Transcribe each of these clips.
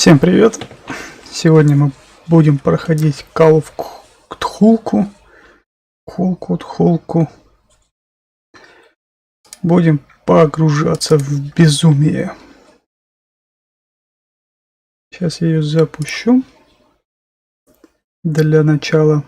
Всем привет! Сегодня мы будем проходить Call of Cthulhu. Будем погружаться в безумие. Сейчас я ее запущу. Для начала.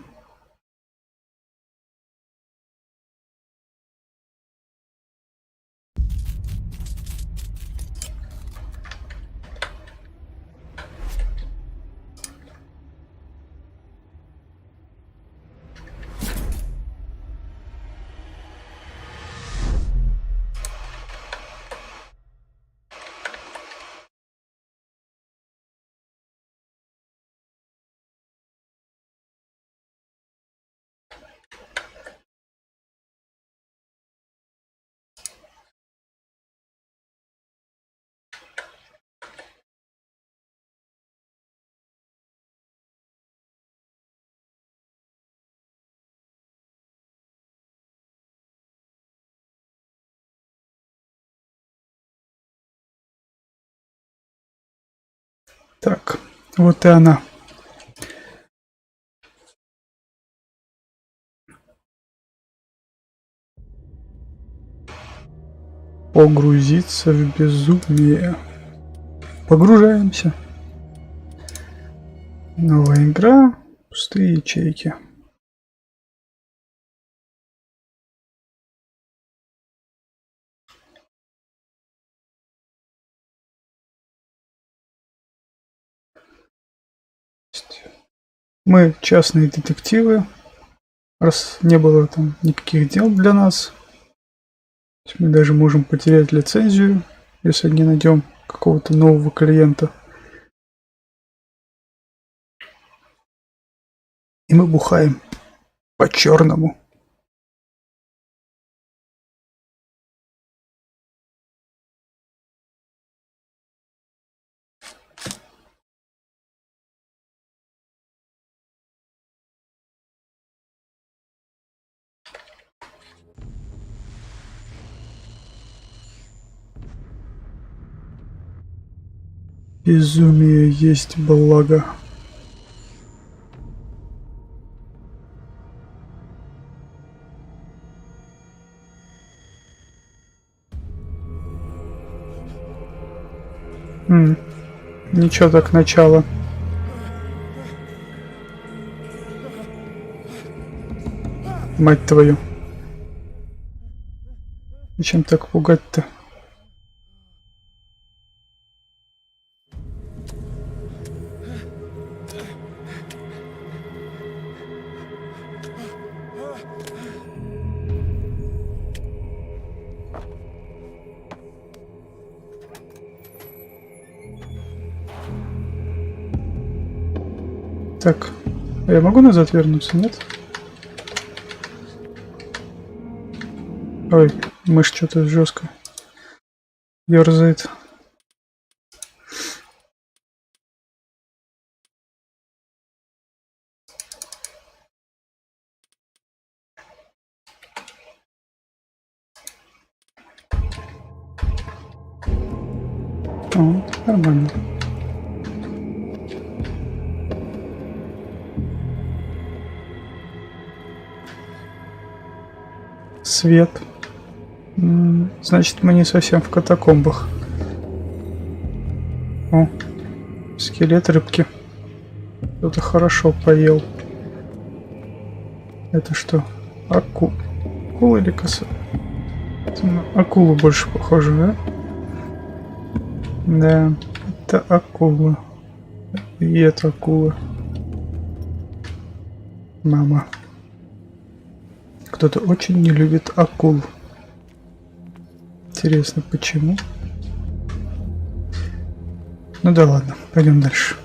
Так, вот и она. Погрузиться в безумие. Погружаемся. Новая игра. Пустые ячейки. Мы частные детективы. Раз не было там никаких дел для нас, мы даже можем потерять лицензию, если не найдем какого-то нового клиента. И мы бухаем по-черному. Безумие есть благо. Ничего так начало. Мать твою. Зачем так пугать-то? Так, я могу назад вернуться, нет? Ой, мышь что-то жестко ерзает. О, нормально. Свет. Значит, мы не совсем в катакомбах. О, скелет рыбки. Кто-то хорошо поел. Это что? Акула или коса? На акулу больше похоже, да? Да, это акула. И это акула. Мама. Кто-то очень не любит акул. Интересно, почему? Ну да ладно, пойдем дальше.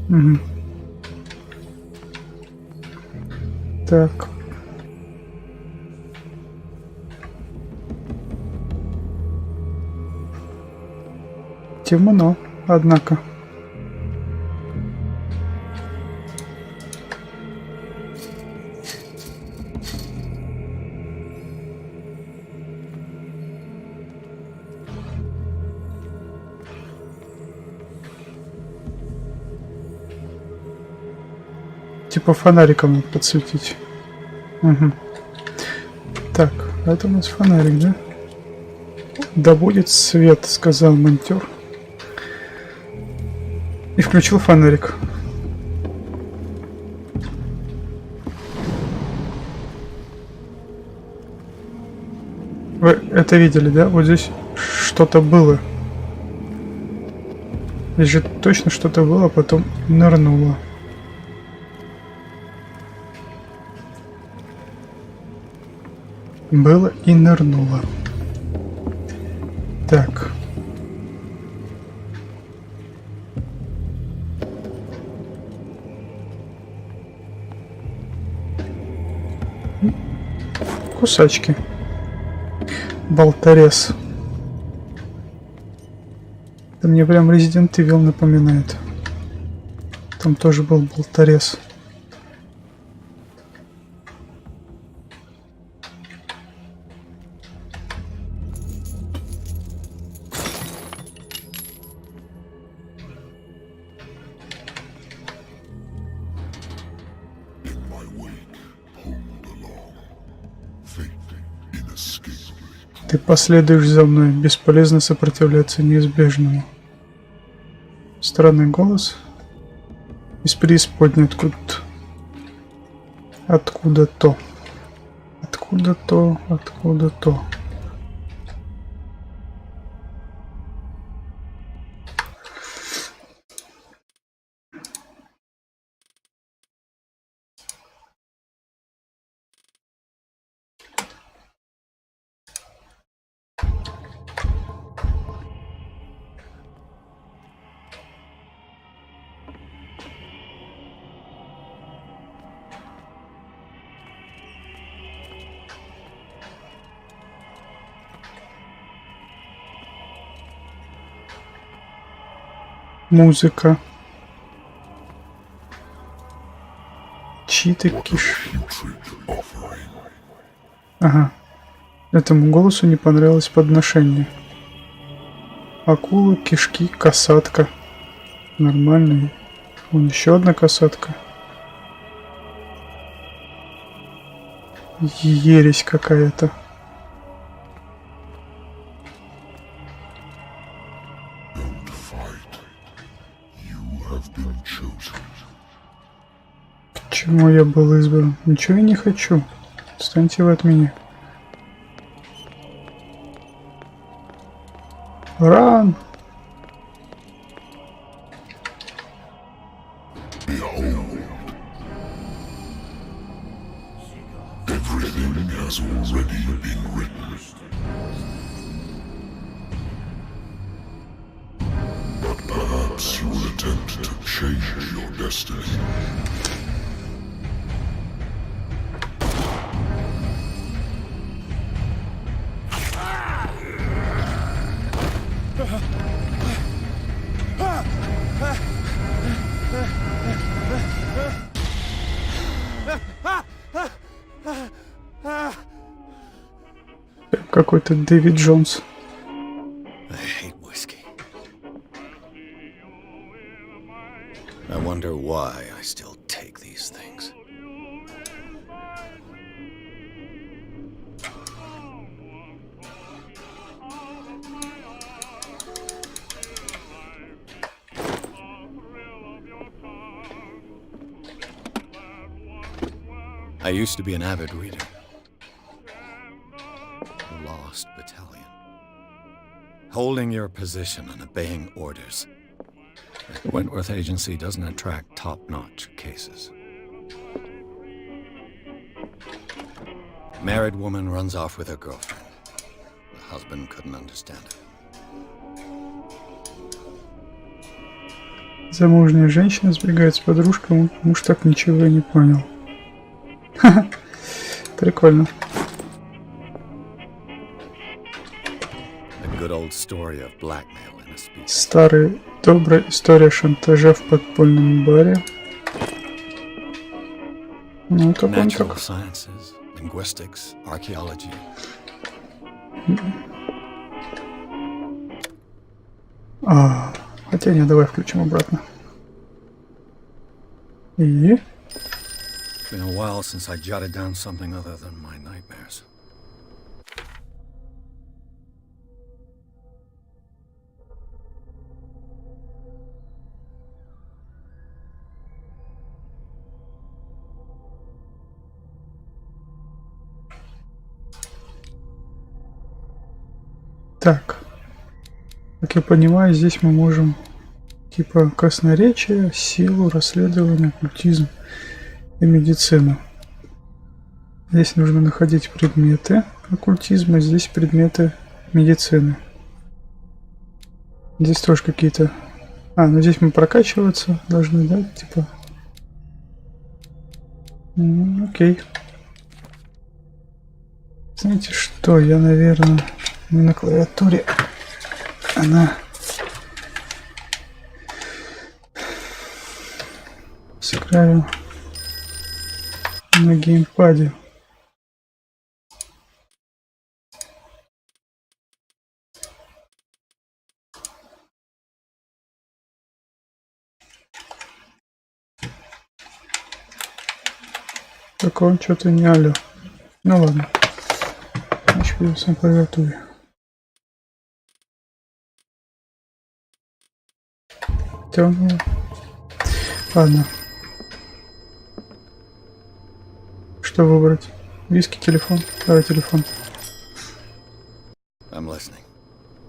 Угу. Так. Темно, однако. Типа фонариком надо подсветить. Угу. Так, это у нас фонарик, да? Да будет свет, сказал монтер. И включил фонарик. Вы это видели, да? Вот здесь что-то было. Здесь же точно что-то было, потом нырнуло. Было и нырнуло. Так. Кусачки. Болторез. Это мне прям Resident Evil напоминает. Там тоже был болторез. Ты последуешь за мной, бесполезно сопротивляться неизбежному. Странный голос из преисподней откуда-то. Откуда-то. Откуда-то, откуда-то. Музыка. Чьи-то киш. Ага. Этому голосу не понравилось подношение. Акула, кишки, касатка. Нормальный. Вон еще одна касатка. Ересь какая-то. Почему я был избран? Ничего я не хочу. Отстаньте вы от меня. Ран! Какой-то Дэвид Джонс. I wonder why I still take these things. I used to be an avid reader. Lost battalion. Holding your position and obeying orders. The Wentworth Agency doesn't attract top-notch cases. Married woman runs off with her girlfriend. The husband couldn't understand it. Замужняя женщина сбегает с подружкой, муж так ничего и не понял. Ха-ха, прикольно. Старая добрая история шантажа в подпольном баре. Ну, как он так. Хотя не, давай включим обратно. И Been a while since I jotted down something other than my nightmares. Так, как я понимаю, здесь мы можем типа красноречие, силу, расследование, оккультизм и медицину. Здесь нужно находить предметы оккультизма, здесь предметы медицины. Здесь тоже какие-то... ну здесь мы прокачиваться должны, да? Типа... Окей. Знаете что, я, наверное, на клавиатуре она сыграю на геймпаде. Так он что-то не алё. Ну ладно. Значит, придется на клавиатуре. Темно. Ладно. Что выбрать? Виски, телефон. Давай телефон. I'm listening.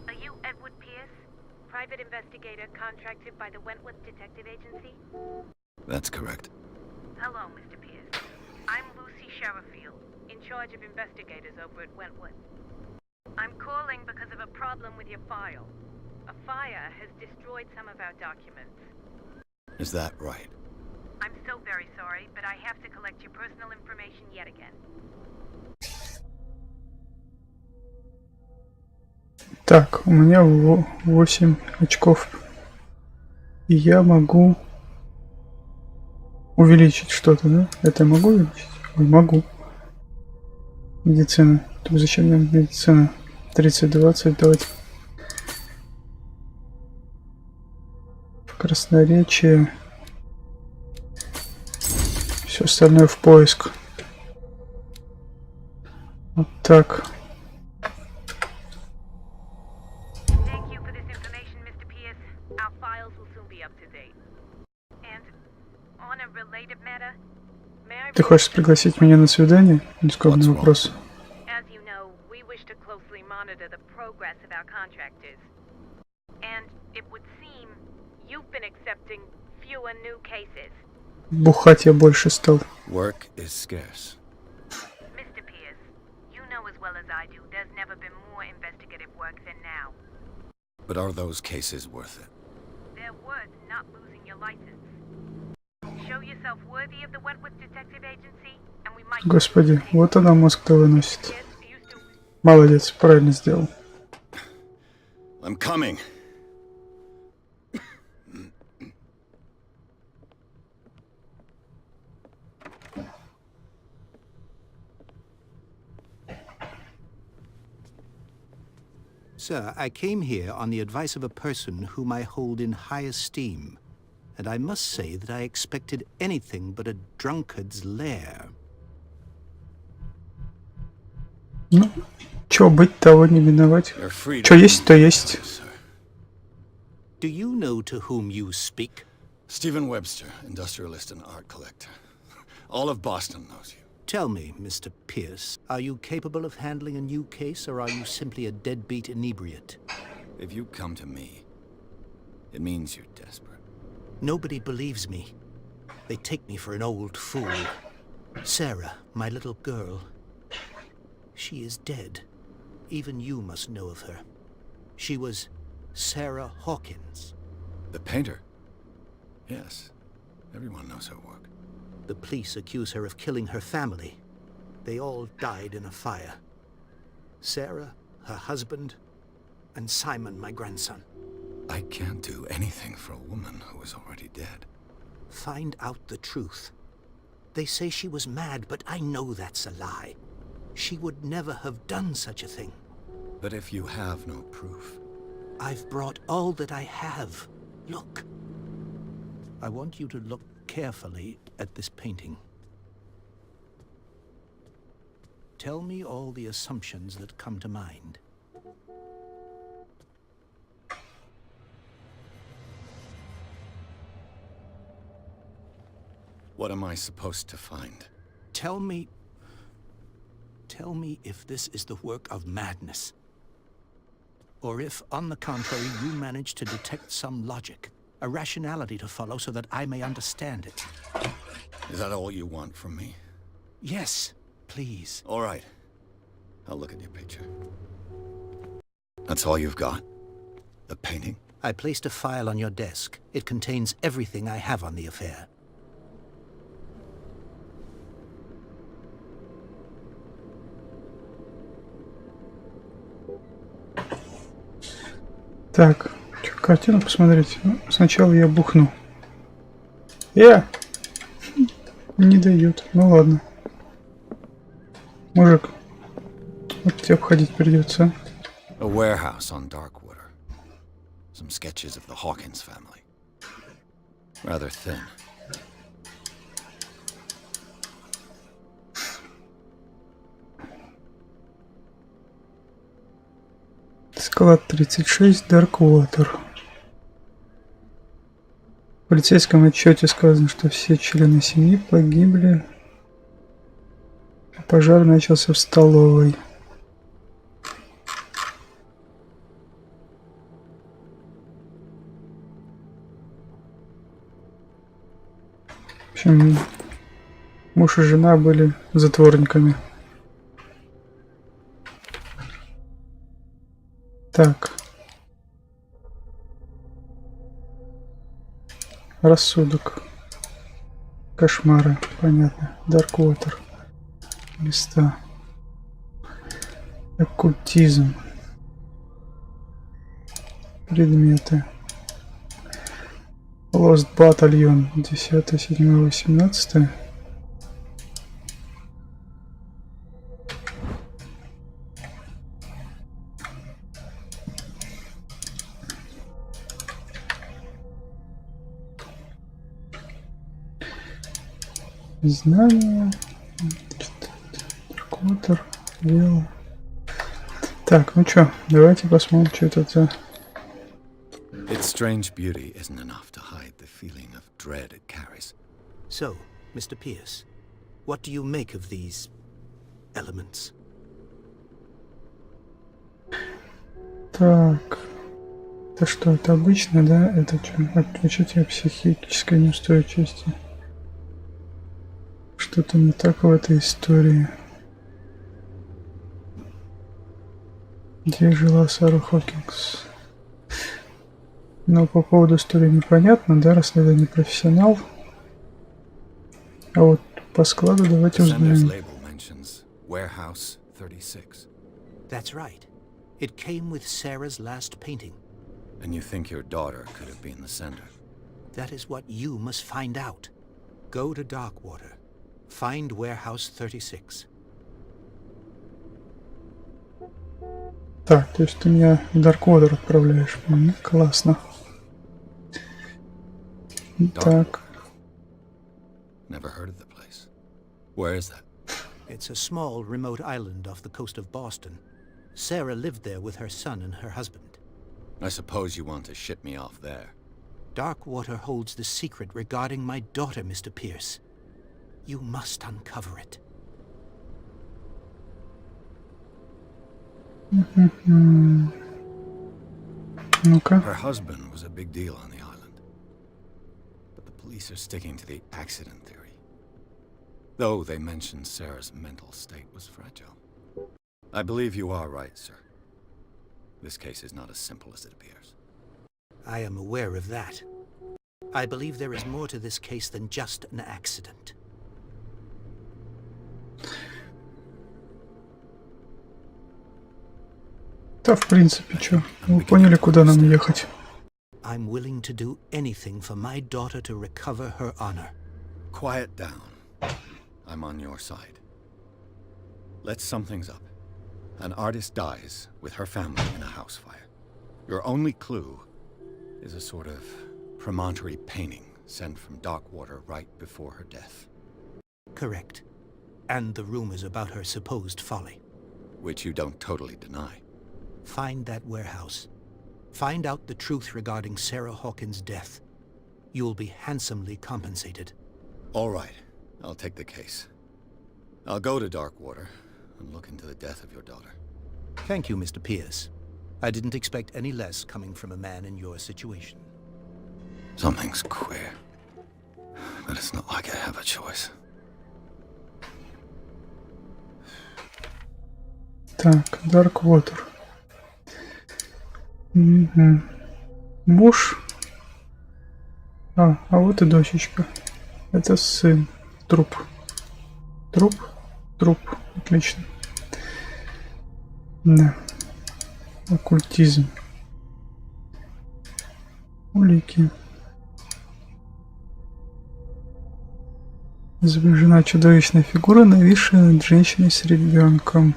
Are you Edward Pierce, private investigator contracted by the Wentworth Detective Agency? That's correct. Hello, Mr. Pierce. I'm Lucy Sherifield, in charge of investigators over at Wentworth. I'm calling because of a problem with your file. A fire has destroyed some of our documents. Is that right? I'm so very sorry, but I have to collect your personal information yet again. Так, у меня 8 очков. И я могу увеличить что-то, да? Это я могу увеличить? Ой, могу. Медицина. Так зачем нам медицина? 30-20, давайте. Красноречие. Все остальное в поиск. Вот так. Thank you for this information, Mr. Pierce. Our files will soon be up to date. And on a related matter, may I... Ты хочешь пригласить меня на свидание? Нескромный вопрос. As you know, we wish to closely monitor the progress of our contractors. And it would seem you've been accepting fewer new cases. Бухать я больше стал. Work is scarce. Mr. Pierce, you know as well as I do, there's never been more investigative work than now. But are those cases worth it? They're worth not losing your license. Show yourself worthy of the Wentworth Detective Agency, and we might... Господи, вот она мозг-то выносит. Молодец, правильно сделал. I'm coming. Sir, I came here on the advice of a person whom I hold in high esteem, and I must say that I expected anything but a drunkard's lair. Ну, чё быть, того не миновать. Чё есть, то есть. Do you know to whom you speak? Stephen Webster, industrialist and art collector. All of Boston knows you. Tell me, Mr. Pierce, are you capable of handling a new case, or are you simply a deadbeat inebriate? If you come to me, it means you're desperate. Nobody believes me. They take me for an old fool. Sarah, my little girl, she is dead. Even you must know of her. She was Sarah Hawkins. The painter? Yes. Everyone knows her work. The police accuse her of killing her family. They all died in a fire. Sarah, her husband, and Simon, my grandson. I can't do anything for a woman who is already dead. Find out the truth. They say she was mad, but I know that's a lie. She would never have done such a thing. But if you have no proof... I've brought all that I have. Look. I want you to look carefully at this painting. Tell me all the assumptions that come to mind. What am I supposed to find? Tell me if this is the work of madness. Or if, on the contrary, you manage to detect some logic, a rationality to follow so that I may understand it. Is that all you want from me? Yes, please. All right. I'll look at your picture. That's all you've got? The painting? I placed a file on your desk. It contains everything I have on the affair. Так, что, картину посмотреть? Ну, сначала я бухну. Не дают. Ну ладно. Мужик, вот тебя обходить придется. A warehouse on Darkwater. Some sketches of the Hawkins family. Rather thin. Склад 36, Darkwater. В полицейском отчете сказано, что все члены семьи погибли. Пожар начался в столовой. В общем, муж и жена были затворниками. Так. Рассудок. Кошмары. Понятно. Darkwater. Места. Оккультизм. Предметы. Lost Battalion. 10, 7, 18. Знания. Darkwater. Дело. Так, ну чё, давайте посмотрим, что это за... Its strange beauty isn't enough to hide the feeling of dread it carries. So, Mr. Pierce, what do you make of these elements? Так. Это что, это обычно, да? Это что? Отключите психической неустойчивости. Что-то не так в этой истории. Где жила Сара Хокингс? Но по поводу истории непонятно, да, раз это не профессионал. А вот по складу давайте Sender's узнаем. label mentions Warehouse 36. That's right. It came with Sarah's last painting. And you think your daughter could have been the sender? That is what you must find out. Go to Darkwater. Find Warehouse 36. Так, то есть ты меня в Darkwater отправляешь. Классно. Так. Never heard of the place. Where is that? It's a small, remote island off the coast of Boston. Sarah lived there with her son and her husband. I suppose you want to ship me off there. Darkwater holds the secret regarding my daughter, Mr. Pierce. You must uncover it. Ну-ка. Her husband was a big deal on the island. But the police are sticking to the accident theory. Though they mentioned Sarah's mental state was fragile. I believe you are right, sir. This case is not as simple as it appears. I am aware of that. I believe there is more to this case than just an accident. Да, в принципе, чё? Вы поняли, куда нам ехать? I'm willing to do anything for my daughter to recover her honor. Quiet down. I'm on your side. Let's sum things up. An artist dies with her family in a house fire. Your only clue is a sort of promontory painting sent from Darkwater right before her death. Correct. and the rumors about her supposed folly. Which you don't totally deny. Find that warehouse. Find out the truth regarding Sarah Hawkins' death. You'll be handsomely compensated. All right, I'll take the case. I'll go to Darkwater and look into the death of your daughter. Thank you, Mr. Pierce. I didn't expect any less coming from a man in your situation. Something's queer. But it's not like I have a choice. Так, Darkwater. Угу. Муж. А вот и дочечка. Это сын. Труп. Труп. Труп. Отлично. Да. Оккультизм. Улики. Изображена чудовищная фигура, нависшая над женщиной с ребенком.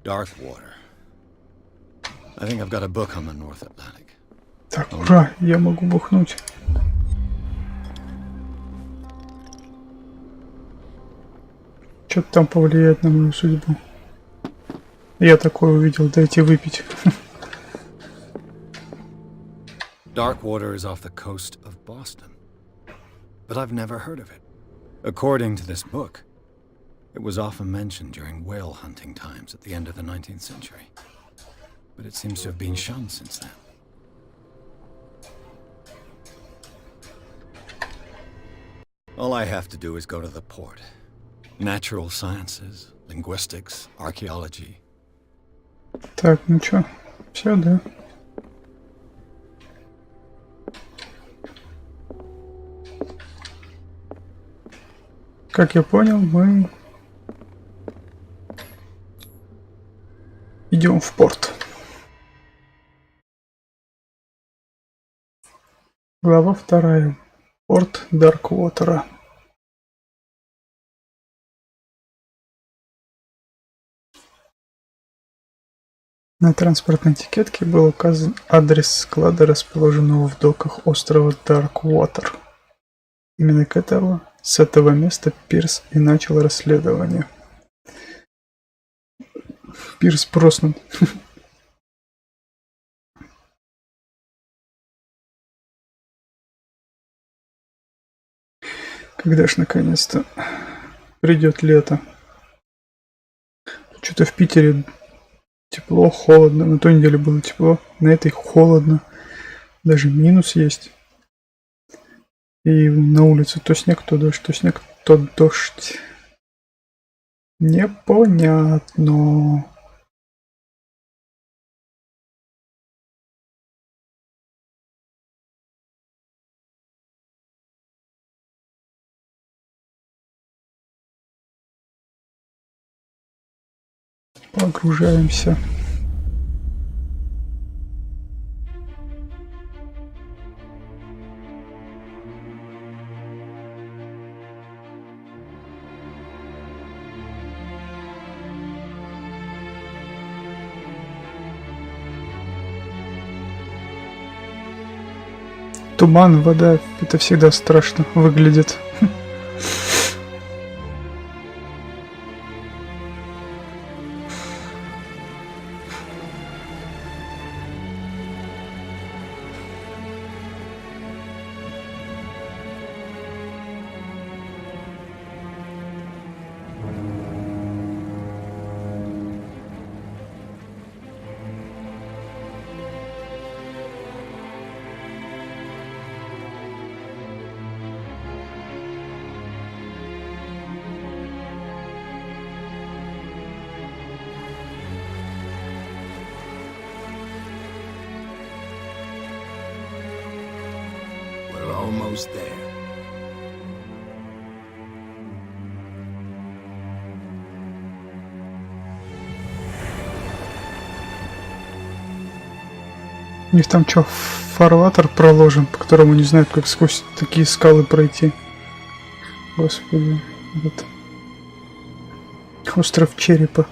Darkwater. I think I've got a book on the North Atlantic. Так, ура, я могу бухнуть. Что-то там повлияет на мою судьбу. Я такое увидел, дайте выпить. Darkwater is off the coast of Boston. But I've never heard of it. According to this book, it was often mentioned during whale hunting times at the end of the 19th century. But it seems to have been shunned since then. All I have to do is go to the port. Natural sciences, linguistics, archaeology. Так, ну чё, все, да? Как я понял, мы идем в порт. Глава 2. Порт Дарквотера. На транспортной этикетке был указан адрес склада, расположенного в доках острова Дарквотер. Именно с этого места Пирс и начал расследование. Пирс проснут. Когда ж наконец-то придет лето? Что-то в Питере тепло, холодно. На той неделе было тепло, на этой холодно. Даже минус есть. И на улице то снег, то дождь, то снег, то дождь. Непонятно. Погружаемся. Туман, вода, это всегда страшно выглядит. Almost there. У них там что, фарватер проложен, по которому не знают, как сквозь такие скалы пройти. Господи, вот. Остров Черепа.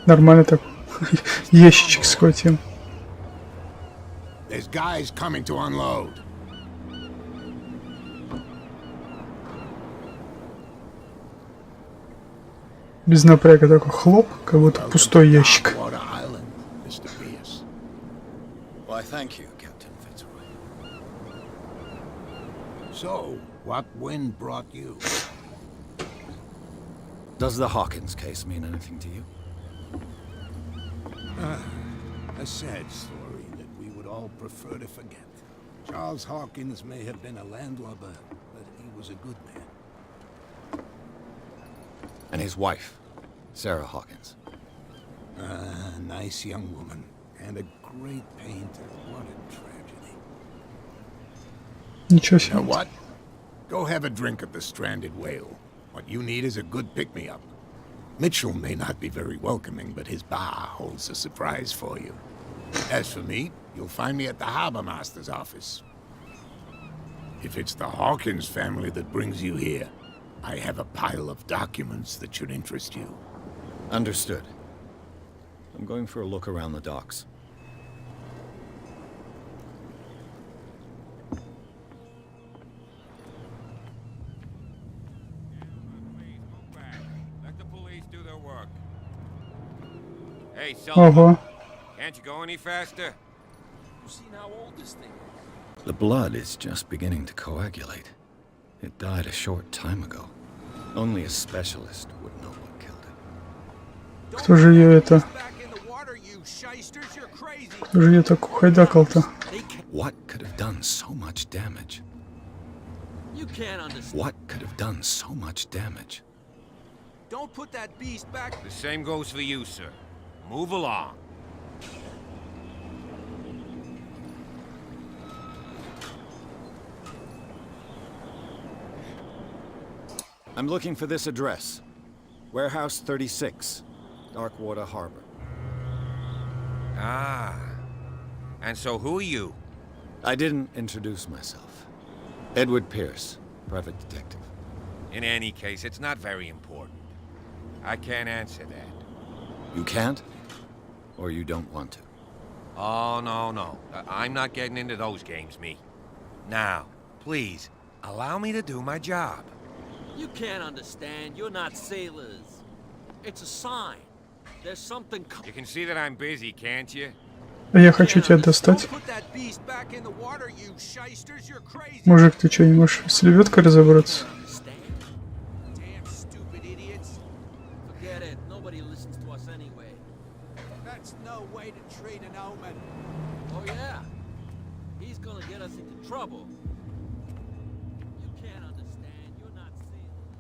Нормально так. Ящичек схватил. There's guys coming to unload. Без напряга такой хлоп, как будто пустой ящик. Water Island, Mr. Pierce. Why, thank you, Captain Fitzroy. So, what wind brought you? Does the Hawkins case mean anything to you? A sad story that we would all prefer to forget. Charles Hawkins may have been a landlubber, but he was a good man. And his wife, Sarah Hawkins. A nice young woman, and a great painter. What a tragedy. Ничего You know себе. what? Go have a drink at the Stranded Whale. What you need is a good pick-me-up. Mitchell may not be very welcoming, but his bar holds a surprise for you. As for me, you'll find me at the Harbor Master's office. If it's the Hawkins family that brings you here, I have a pile of documents that should interest you. Understood. I'm going for a look around the docks. Let the police do their work. Hey, Ого. can't you go any faster? The blood is just beginning to coagulate. It died a short time ago. Only a specialist would know what killed it. Кто же ее это? Кто же ее так ухайдакал-то? What could have done so much damage? You can't understand. What could have done so much damage? Don't put that beast back. The same goes for you, sir. Move along. I'm looking for this address. Warehouse 36, Darkwater Harbor. Ah. And so who are you? I didn't introduce myself. Edward Pierce, private detective. In any case, it's not very important. I can't answer that. You can't? Or you don't want to? Oh, no. I'm not getting into those games, me. Now, please, allow me to do my job. You can't understand. You're not sailors. It's a sign. There's something. You can see that I'm busy, can't you? А я хочу тебя достать. Don't put that beast back in the water, you shysters. You're crazy. Мужик, ты что, не можешь с лебедкой разобраться? Understand? Damn stupid idiots. Forget it. Nobody listens to us anyway. That's no way to treat an omen. Oh yeah. He's gonna get us into trouble. You can't understand. You're not sailors.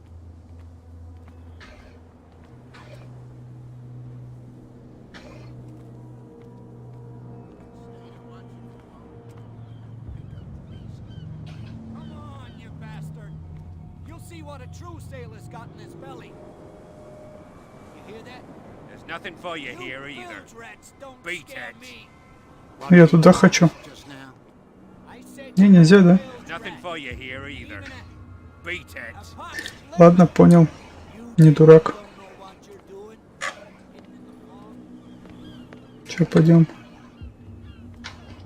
Come on, you bastard! You'll see what a true sailor's got in his belly. You hear that? There's nothing for you here You either. bilge rats don't Beat scare it. me. Я туда хочу. Just now. I said Не, you нельзя, да? bilge Nothing rat. for you here either. Even a- Beat a it. puppet Ладно, понял. Не дурак. don't know what you're doing. Hidden in the fog. Че, пойдем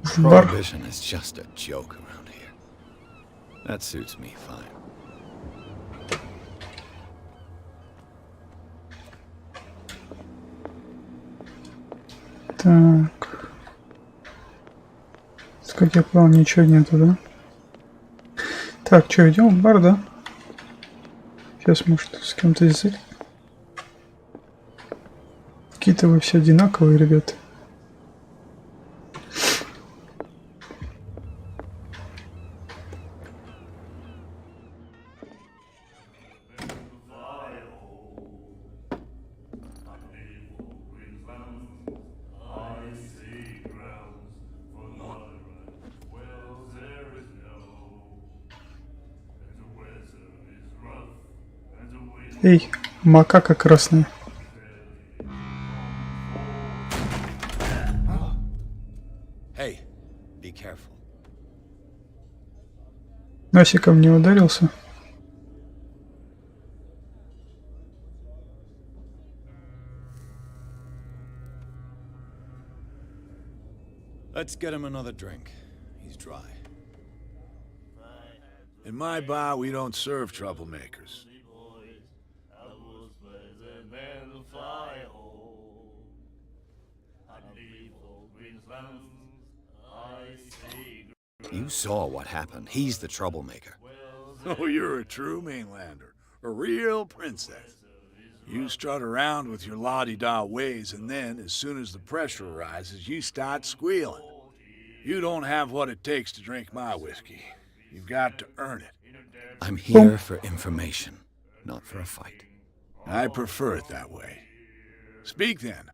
в бар? Prohibition is just a joke around here. That suits me fine. Так. Как я понял, ничего нету, да? Так, что, идем в бар, да? Сейчас, может, с кем-то язык. Какие-то вы все одинаковые, ребята. Эй, макака красная. Hey, be careful. Носиком не ударился. Let's get him another drink. He's dry. In my bar, we don't serve troublemakers. You saw what happened. He's the troublemaker. Oh, you're a true mainlander. A real princess. You strut around with your la-di-da ways, and then, as soon as the pressure arises, you start squealing. You don't have what it takes to drink my whiskey. You've got to earn it. I'm here for information, not for a fight. I prefer it that way. Speak then.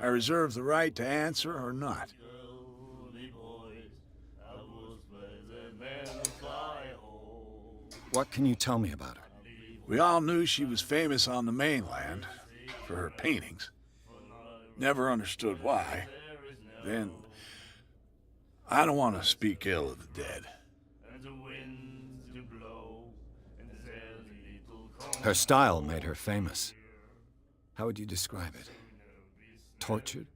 I reserve the right to answer or not. What can you tell me about her? We all knew she was famous on the mainland for her paintings. Never understood why. Then, I don't want to speak ill of the dead. Her style made her famous. How would you describe it? Tortured?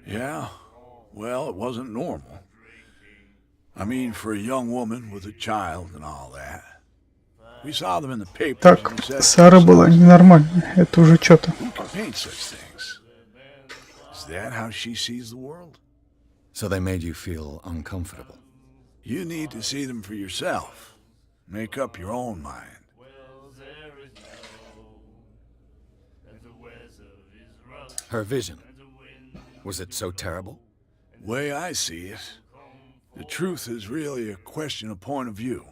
Yeah, well, it wasn't normal. I mean, for a young woman with a child and all that. We saw them in the papers. Так, and we said, Сара была ненормальная. Это уже что-то. who can paint such things? Is that how she sees the world? So they made you feel uncomfortable. You need to see them for yourself. Make up your own mind. Her vision. Was it so terrible? Way I see it, the truth is really a question of point of view.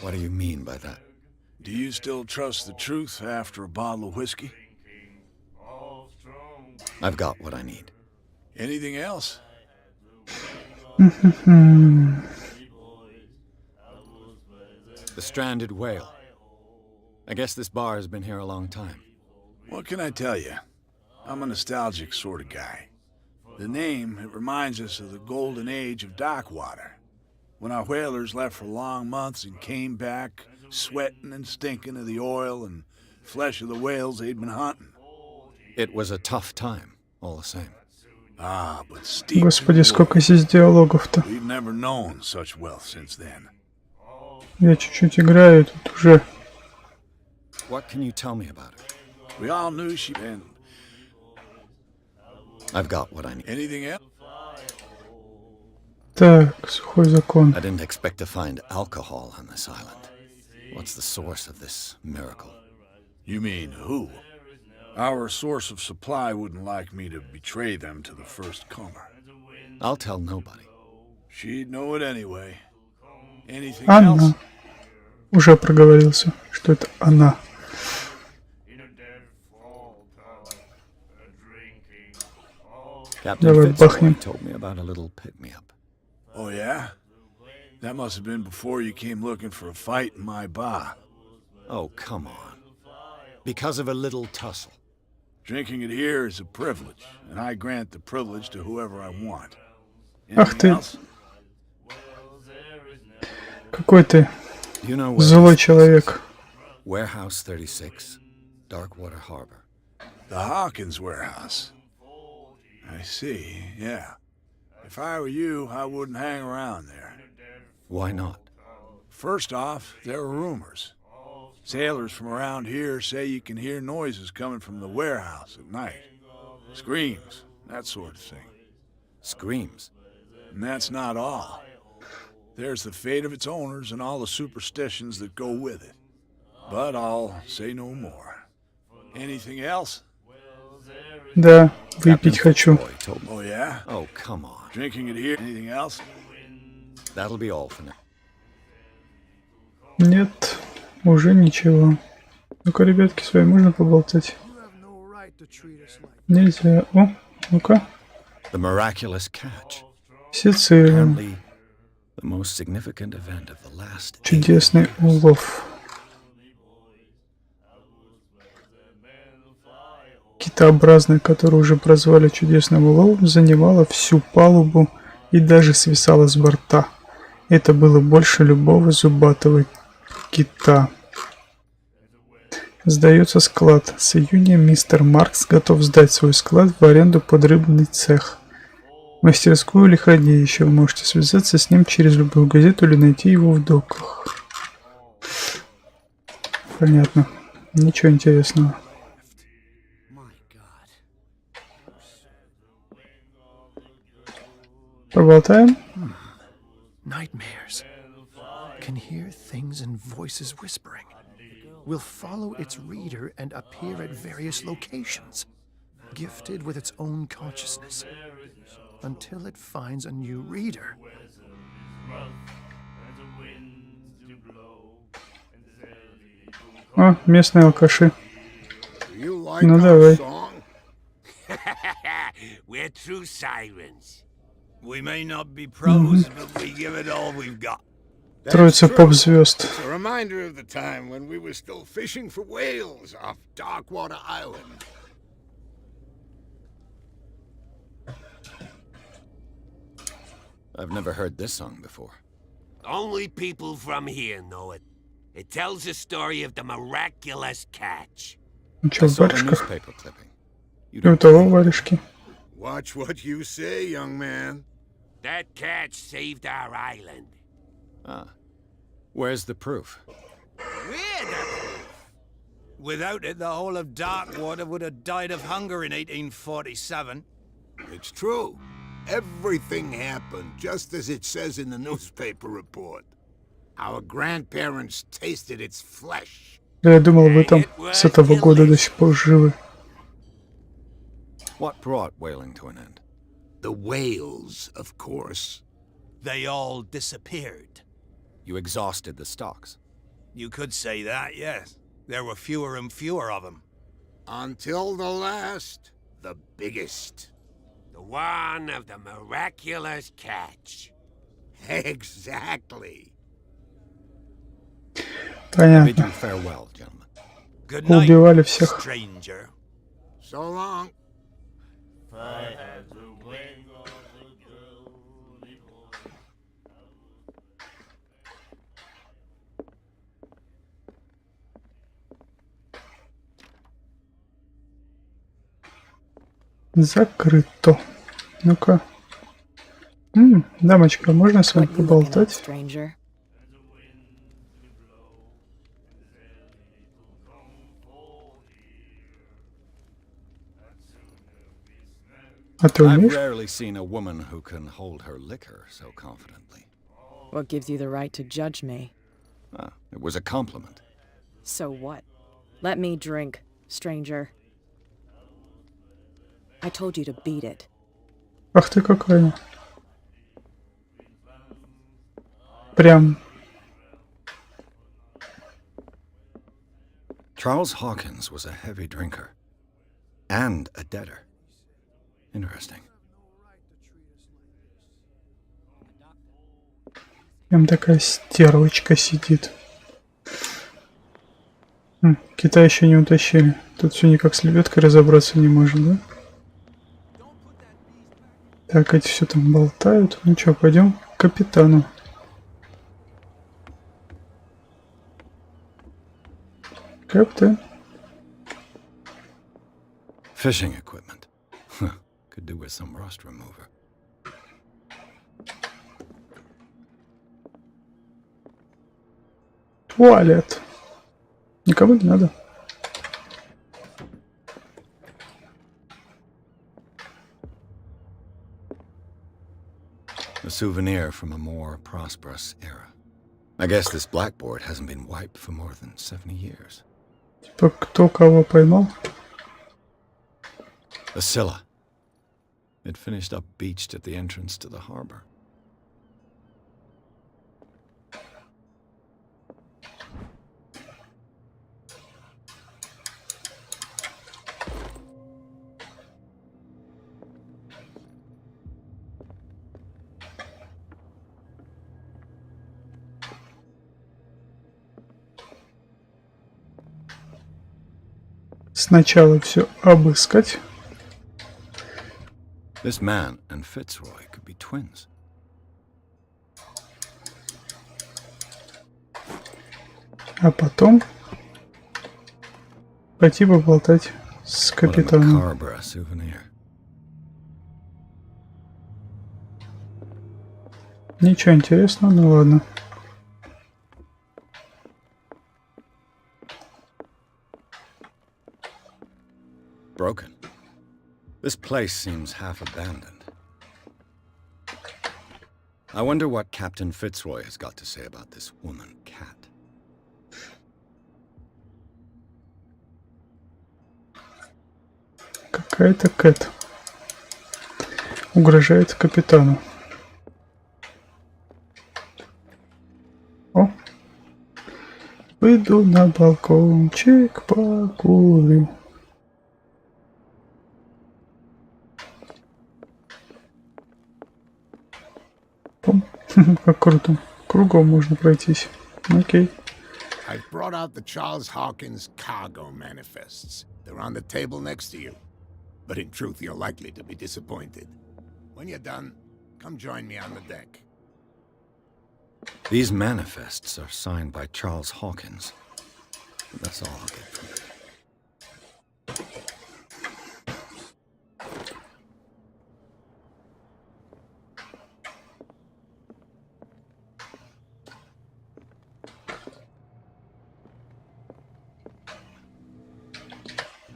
What do you mean by that? Do you still trust the truth after a bottle of whiskey? I've got what I need. Anything else? The stranded whale. I guess this bar has been here a long time. What can I tell you? I'm a nostalgic sort of guy. The name, it reminds us of the golden age of dock water. When our whalers left for long months and came back, sweating and stinking of the oil and flesh of the whales they'd been hunting. It was a tough time, all the same. Ah, but steep. Господи, сколько здесь диалогов-то. We've never known such wealth since then. Я чуть-чуть играю, тут уже... What can you tell me about her? We all knew she... And I've got what I need. anything else? Так, сухой закон. I didn't expect to find alcohol on this island. What's the source of this miracle? You mean who? Our source of supply wouldn't like me to betray them to the first comer. I'll tell nobody. She'd know it anyway. Anything Анна. else? Уже проговорился, что это она. Captain Давай бахнем. Fitzroy told me about a little pick-me-up. Oh, yeah? That must have been before you came looking for a fight in my bar. Oh, come on. Because of a little tussle. Drinking it here is a privilege, and I grant the privilege to whoever I want. Ах Anything ты, else? какой ты You know where злой this is? человек. Warehouse 36, Darkwater Harbor. The Hawkins warehouse. I see, yeah. If I were you, I wouldn't hang around there. Why not? First off, there are rumors. Sailors from around here say you can hear noises coming from the warehouse at night. Screams, that sort of thing. Screams. And that's not all. There's the fate of its owners and all the superstitions that go with it. But I'll say no more. Anything else? Да, Captain выпить хочу. Fitzroy told me. Oh, yeah? Oh, come on. Drinking it here? Anything else? That'll be all for now. Нет, уже ничего. Ну-ка, ребятки, с вами можно поболтать? Нельзя. О, ну-ка. The miraculous catch. Сицилия. Apparently, the most significant event of the last Чудесный улов. Китообразная, которую уже прозвали чудесным уловом, занимала всю палубу и даже свисала с борта. Это было больше любого зубатого кита. Сдается склад. С июня мистер Маркс готов сдать свой склад в аренду под рыбный цех. Мастерскую лиходеища. Вы можете связаться с ним через любую газету или найти его в доках. Понятно. Ничего интересного. Поболтаем? Nightmares. Can hear things and voices whispering. Will follow its reader and appear at various locations, gifted with its own consciousness, until it finds a new reader. О, местные алкаши. You like Ну our давай. song? We're true sirens. We may not be pros, but we give it all we've got. Троица That's true. поп-звезд. It's a reminder of the time when we were still fishing for whales off Darkwater Island. I've never heard this song before. Only people from here know it. It tells the story of the miraculous catch. Ну чё, I в saw the варежках? newspaper clipping. You И у don't того believe? варежки. Watch what you say, young man. That catch saved our island. Ah. Where's the proof? We're the proof. Without it, the whole of Darkwater would have died of hunger in 1847. It's true. Everything happened just as it says in the newspaper report. Our grandparents tasted its flesh. Да я думал, вы там с этого года до сих пор живы. What brought whaling to an end? The whales, of course. They all disappeared. You exhausted the stocks. You could say that, yes. There were fewer and fewer of them. Until the last, the biggest. The one of the miraculous catch. Exactly. I bid Понятно. you farewell, gentlemen. Good night, Убивали всех. stranger. So long. Закрыто. Ну-ка. Дамочка, можно с вами What you looking at, поболтать? stranger? А ты I've умеешь? rarely seen a woman who can hold her liquor so confidently. What gives you the right to judge me? Ah, it was a compliment. So what? Let me drink, stranger. I told you to beat it. Ах ты какая. Прям. Charles Hawkins was a heavy drinker. And a debtor. Interesting. Прям такая стервочка сидит. Кита еще не утащили. Тут все никак с лебедкой разобраться не может, да? Так, эти все там болтают. Ну что, пойдем к капитану. Капитан. Fishing equipment. Huh. Could do with some rust remover. Туалет. Никому не надо. A souvenir from a more prosperous era. I guess this blackboard hasn't been wiped for more than 70 years. Типа, кто кого поймал? A Scylla. It finished up beached at the entrance to the harbor. Сначала все обыскать. This man and Fitzroy could be twins. А потом пойти поболтать с What a капитаном. macabre souvenir. Ничего интересного, ну ладно. Broken. This place seems half abandoned. I wonder what Captain Fitzroy has got to say about this woman cat. Какая-то Кэт угрожает капитану. О! Выйду на балкончик, покурю. Как круто. Кругом можно пройтись. Окей. I've brought out the Charles Hawkins cargo manifests. They're on the table next to you. But in truth, you're likely to be disappointed. When you're done, come join me on the deck. These manifests are signed by Charles Hawkins. That's all I'll get from it.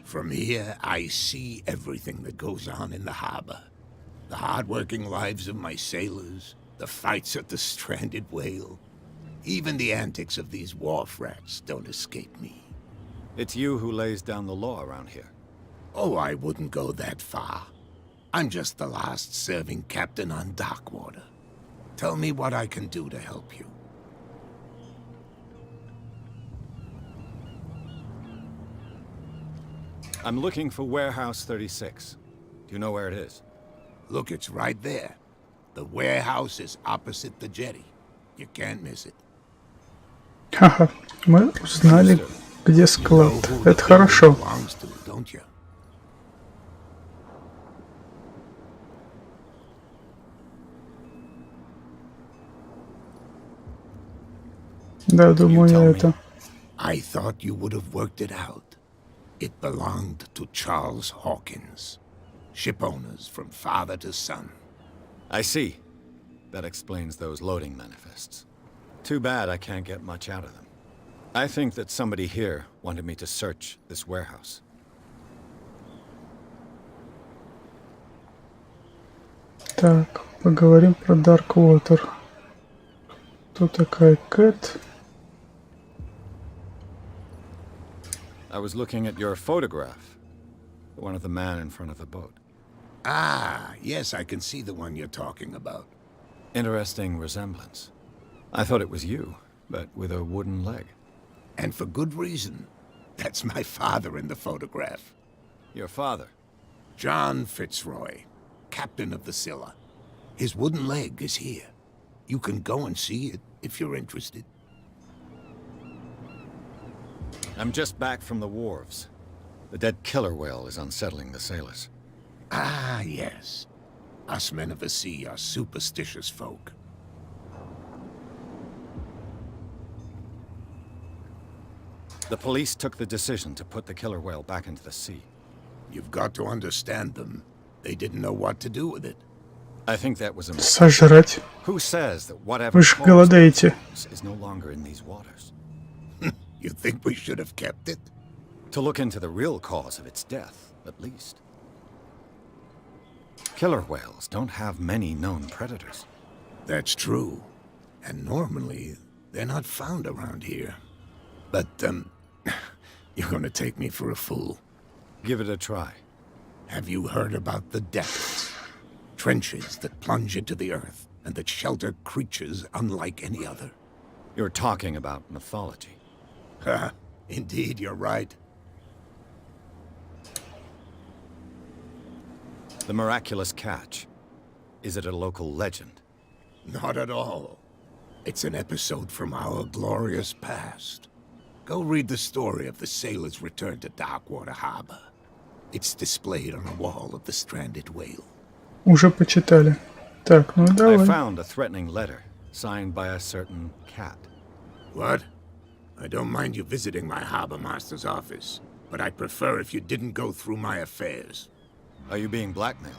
From here, I see everything that goes on in the harbor. The hard-working lives of my sailors, the fights at the stranded whale. Even the antics of these wharf rats don't escape me. It's you who lays down the law around here. Oh, I wouldn't go that far. I'm just the last serving captain on Darkwater. Tell me what I can do to help you. I'm looking for Warehouse 36. Do you know where it is? Look, it's right there. The warehouse is opposite the jetty. You can't miss it. Ха-ха, мы узнали, где склад. Это хорошо. Don't you? Да, думаю, You tell me. это. I thought you would have worked it out. It belonged to Charles Hawkins. Ship owners from father to son. I see. That explains those loading manifests. Too bad I can't get much out of them. I think that somebody here wanted me to search this warehouse. Так, поговорим про Darkwater. Кто такая Кэт? I was looking at your photograph. The one of the man in front of the boat. Ah, yes, I can see the one you're talking about. Interesting resemblance. I thought it was you, but with a wooden leg. And for good reason. That's my father in the photograph. Your father? John Fitzroy, captain of the Scylla. His wooden leg is here. You can go and see it if you're interested. I'm just back from the wharves. The dead killer whale is unsettling the sailors. Ah, yes. Us men of the sea are superstitious folk. The police took the decision to put the killer whale back into the sea. You've got to understand them. They didn't know what to do with it. I think that was a mistake. Сожрать. Who says that whatever Вы же caused голодаете. it is no longer in these waters? You think we should have kept it? To look into the real cause of its death, at least. Killer whales don't have many known predators. That's true. And normally, they're not found around here. But, you're gonna take me for a fool. Give it a try. Have you heard about the depths? Trenches that plunge into the earth and that shelter creatures unlike any other. You're talking about mythology. Ha! Indeed, you're right. The miraculous catch. Is it a local legend? Not at all. It's an episode from our glorious past. Go read the story of the sailor's return to Darkwater Harbor. It's displayed on a wall of the stranded whale. Уже почитали. Так, ну I давай. found a threatening letter signed by a certain cat. What? I don't mind you visiting my harbor master's office, but I'd prefer if you didn't go through my affairs. Are you being blackmailed?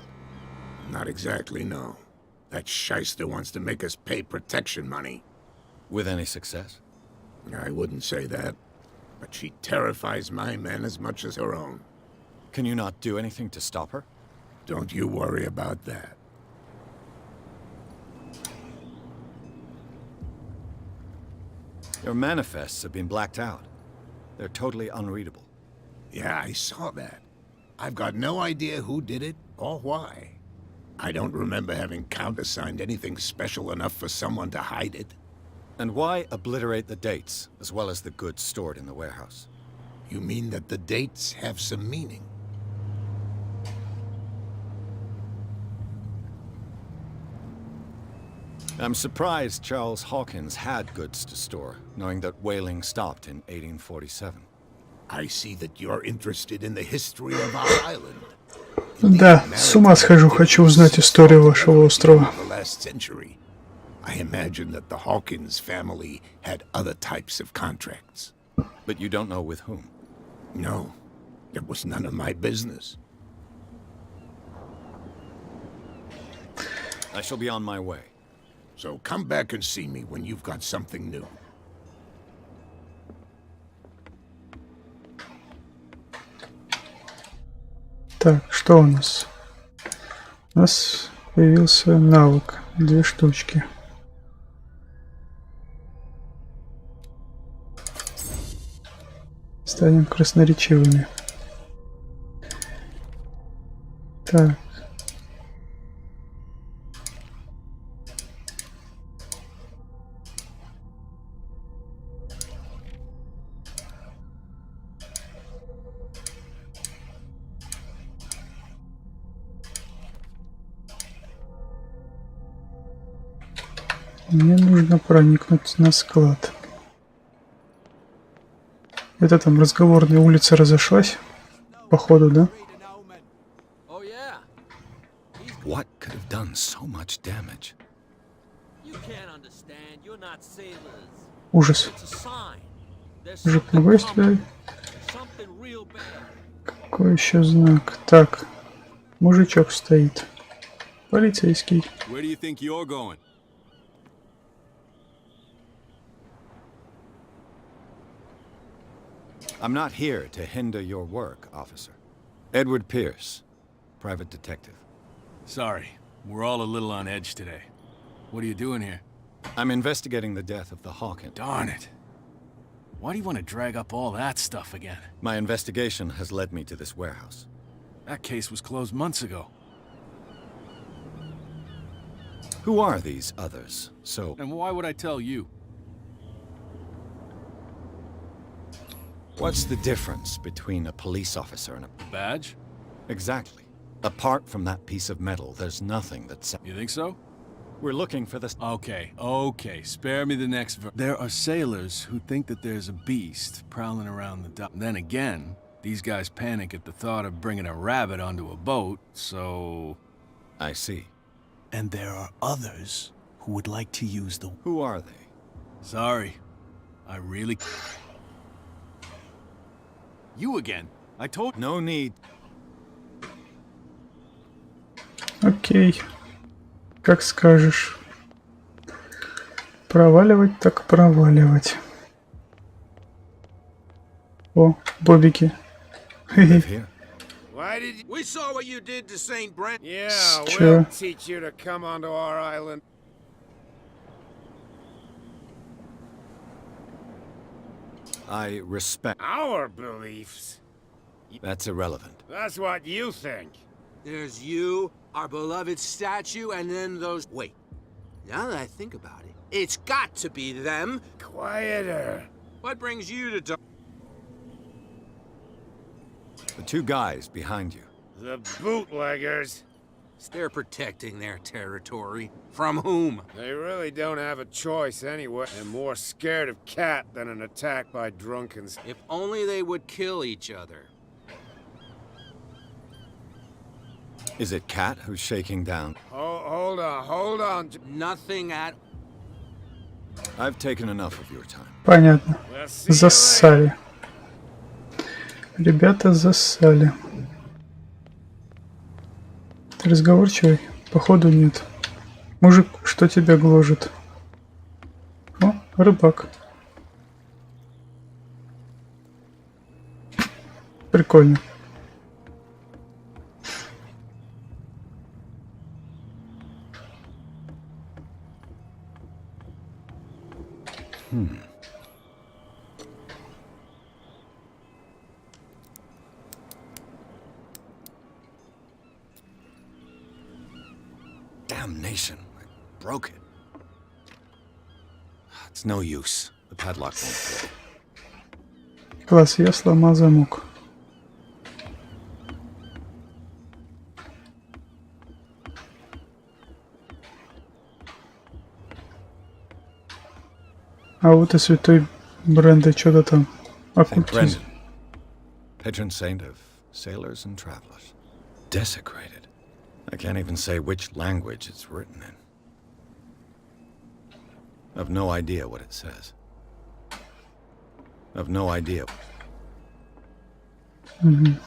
Not exactly, no. That shyster wants to make us pay protection money. With any success? I wouldn't say that, but she terrifies my men as much as her own. Can you not do anything to stop her? Don't you worry about that. Your manifests have been blacked out. They're totally unreadable. Yeah, I saw that. I've got no idea who did it or why. I don't remember having countersigned anything special enough for someone to hide it. And why obliterate the dates, as well as the goods stored in the warehouse? You mean that the dates have some meaning? I'm surprised Charles Hawkins had goods to store, knowing that whaling stopped in 1847. I see that you're interested in the history of our island. Да, с ума схожу, хочу узнать историю вашего острова. I imagine that the Hawkins family had other types of contracts. But you don't know with whom? No, it was none of my business. I shall be on my way. So come back and see me when you've got something new. Так, что у нас? У нас появился навык. 2 штучки. Станем красноречивыми. Так. Мне нужно проникнуть на склад. Это там разговорная улица разошлась, походу, да? What could have done so much damage? Ужас. Мужик, могу я стрелять? Какой еще знак? Так, мужичок стоит. Полицейский. I'm not here to hinder your work, officer. Edward Pierce, private detective. Sorry, we're all a little on edge today. What are you doing here? I'm investigating the death of the Hawkins. Darn it. Why do you want to drag up all that stuff again? My investigation has led me to this warehouse. That case was closed months ago. Who are these others? And why would I tell you? What's the difference between a police officer and a badge? Exactly. Apart from that piece of metal, there's nothing that's... You think so? We're looking for this... Okay, spare me the next verse. There are sailors who think that there's a beast prowling around the dock. Then again, these guys panic at the thought of bringing a rabbit onto a boat, so... I see. And there are others who would like to use the... Who are they? Sorry. I really... You again. I told... No need. Окей. Как скажешь. Проваливать так проваливать. О, бобики. We saw what you did to St. Brent. Yeah, we'll teach you to come onto our island. I respect Our beliefs. That's irrelevant. That's what you think. There's you, our beloved statue, and then those... Wait. Now that I think about it, it's got to be them. Quieter. What brings you to... The two guys behind you. The bootleggers. They're protecting their territory. From whom? They really don't have a choice anyway. They're more scared of Cat than an attack by drunkens. If only they would kill each other. Is it Cat who's shaking down? Oh, hold on. Nothing at... I've taken enough of your time. Понятно. Зассали. Ребята зассали. Ты разговорчивый? Походу нет. Мужик, что тебя гложет? О, рыбак. Прикольно. Damnation. I broke it. It's no use. The padlock won't fit. Класс, я сломал замок. А вот и святой Бренда что-то там. Saint Оккультизм. Brendan, patron saint of sailors and travelers. Desecrated. I can't even say which language it's written in. I've no idea what it says. I've no idea. Мгм.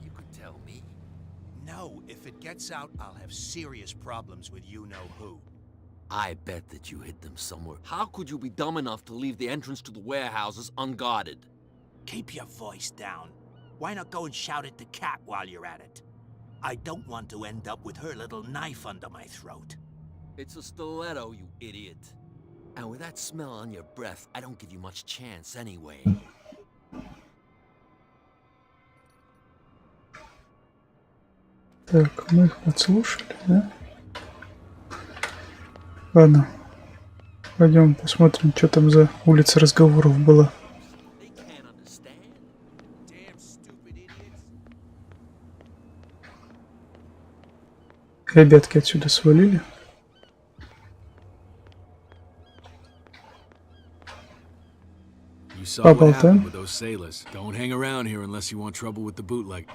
You could tell me. No, if it gets out, I'll have serious problems with you-know-who. I bet that you hid them somewhere. How could you be dumb enough to leave the entrance to the warehouses unguarded? Keep your voice down. Why not go and shout at the cat while you're at it? I don't want to end up with her little knife under my throat. It's a stiletto, you idiot. And with that smell on your breath, I don't give you much chance anyway. Так, мы их подслушали, да? Ладно. Пойдем посмотрим, что там за улица разговоров была. They can't understand. Damn stupid idiots. Ребятки отсюда свалили. You saw what Поболтаем. happened with those sailors. Don't hang around here unless you want trouble with the bootleg.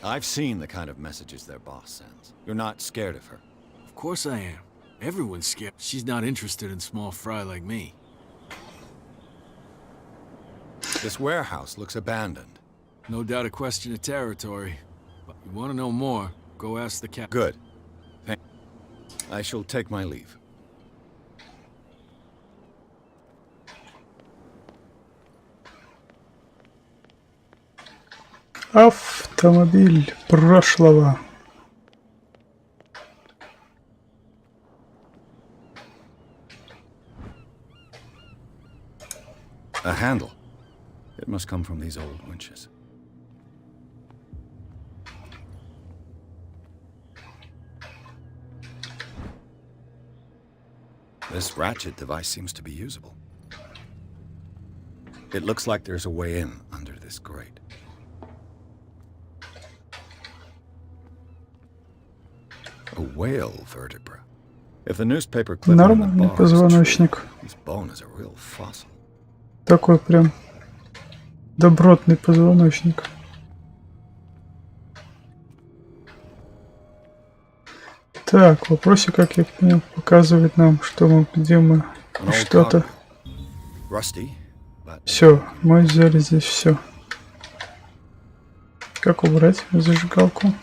I've seen the kind of messages their boss sends. You're not scared of her. Of course I am. Everyone's scared. She's not interested in small fry like me. This warehouse looks abandoned. No doubt a question of territory. But you want to know more, go ask the captain. Good. I shall take my leave. Автомобиль прошлого. A handle. It must come from these old winches. This ratchet device seems to be usable. It looks like there's a way in under this grate. A whale vertebra. If the newspaper clipping in the Нормальный bar is true, позвоночник. this bone is a real fossil. Такой прям добротный позвоночник. Так, вопросик, как я понял, показывает нам, что мы, где мы, An old что-то. copy. Rusty, but Все, мы взяли здесь все. Как убрать зажигалку?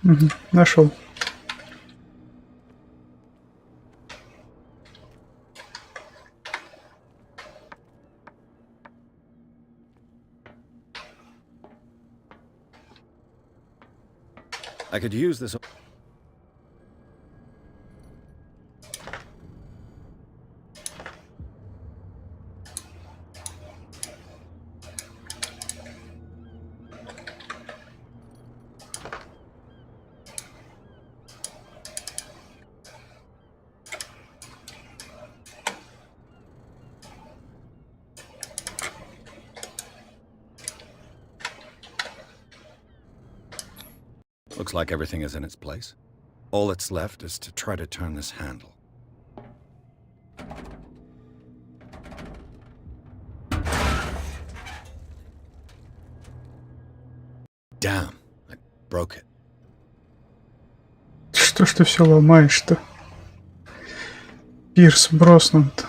Угу, нашел. I could use this. Looks like everything is in its place. All that's left is to try to turn this handle. Damn, I broke it. Что ж ты все ломаешь-то? Пирс Броснан-то.